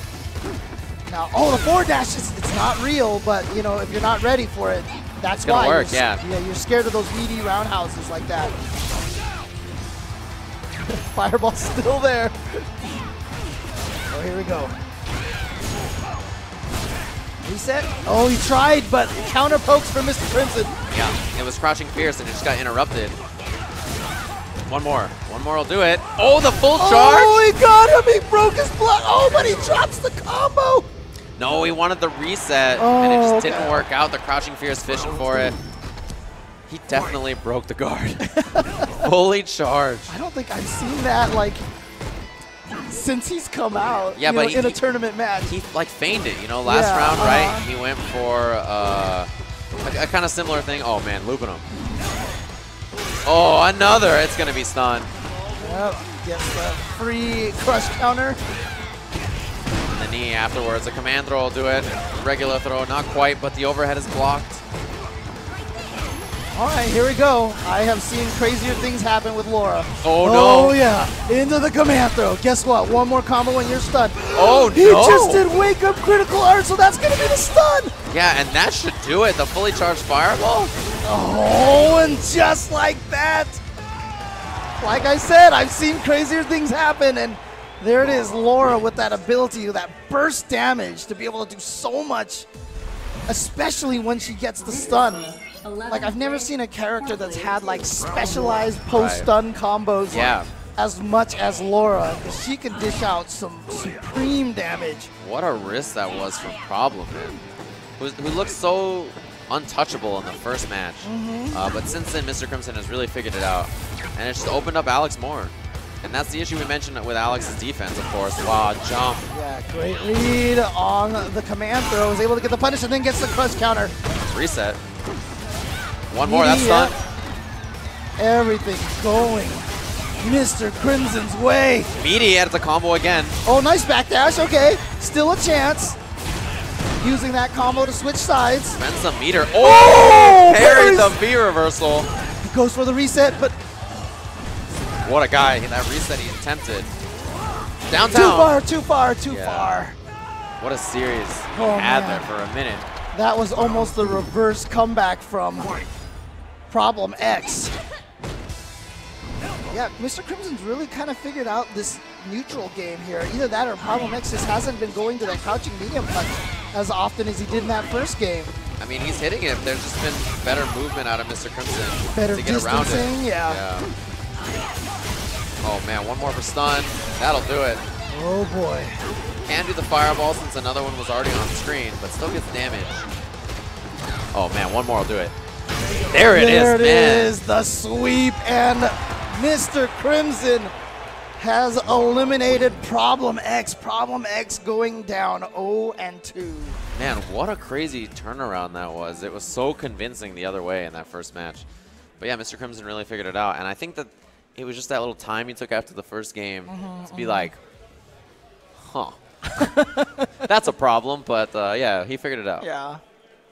Now, oh, the forward dash, it's not real, but, you know, if you're not ready for it, that's why. It's gonna work, yeah. Yeah, you're scared of those meaty roundhouses like that. Fireball's still there. Oh, here we go. Reset. Oh, he tried, but counter pokes for Mr. Crimson. Yeah, it was crouching fierce and it just got interrupted. One more will do it. Oh, the full charge! Oh, he got him, he broke his block. Oh, but he drops the combo. No, he wanted the reset, and it just didn't work out. The crouching fierce fishing for it. He definitely broke the guard. Fully charged. I don't think I've seen that, like, since he's come out. Yeah, but in a tournament match. He like feigned it, you know, last round, right? He went for a kind of similar thing. Oh man, looping him. Oh, another. It's gonna be stunned. Yep, gets the free crush counter. And the knee afterwards. A command throw will do it. Regular throw, not quite, but the overhead is blocked. All right, here we go. I have seen crazier things happen with Laura. Oh, no. Oh, yeah. Into the command throw. Guess what? One more combo and you're stunned. Oh, he just did wake up critical art, so that's going to be the stun. Yeah, and that should do it. The fully charged fireball. Oh, and just like that. Like I said, I've seen crazier things happen, and there it is, Laura with that ability, that burst damage to be able to do so much, especially when she gets the stun. Like, I've never seen a character that's had, like, specialized post-stun combos as much as Laura. She can dish out some supreme damage. What a risk that was from Problem, man. Who looked so untouchable in the first match. But since then, Mr. Crimson has really figured it out. And it's just opened up Alex more. And that's the issue we mentioned with Alex's defense, of course. Wow, jump. Yeah, great read on the command throw. Was able to get the punish and then gets the crush counter. Reset. One more, that's done. Everything going Mr. Crimson's way. Meaty at the combo again. Oh, nice backdash. Okay, still a chance. Using that combo to switch sides. Spends some meter. Oh! Parried the V reversal. He goes for the reset, but... What a guy. That reset he attempted. Downtown. Too far. What a series he had there for a minute. That was almost the reverse comeback from Problem X. Yeah, Mr. Crimson's really kind of figured out this neutral game here. Either that or Problem X just hasn't been going to that crouching medium punch as often as he did in that first game. I mean, he's hitting it. There's just been better movement out of Mr. Crimson better to get around it. Yeah. Oh man, one more for stun. That'll do it. Oh boy. Can do the fireball since another one was already on screen, but still gets damage. Oh man, one more will do it. There it is, man. There it is, the sweep, and Mr. Crimson has eliminated Problem X. Problem X going down 0-2. Man, what a crazy turnaround that was. It was so convincing the other way in that first match. But yeah, Mr. Crimson really figured it out, and I think that it was just that little time he took after the first game to be like, huh. That's a problem, but yeah, he figured it out. Yeah.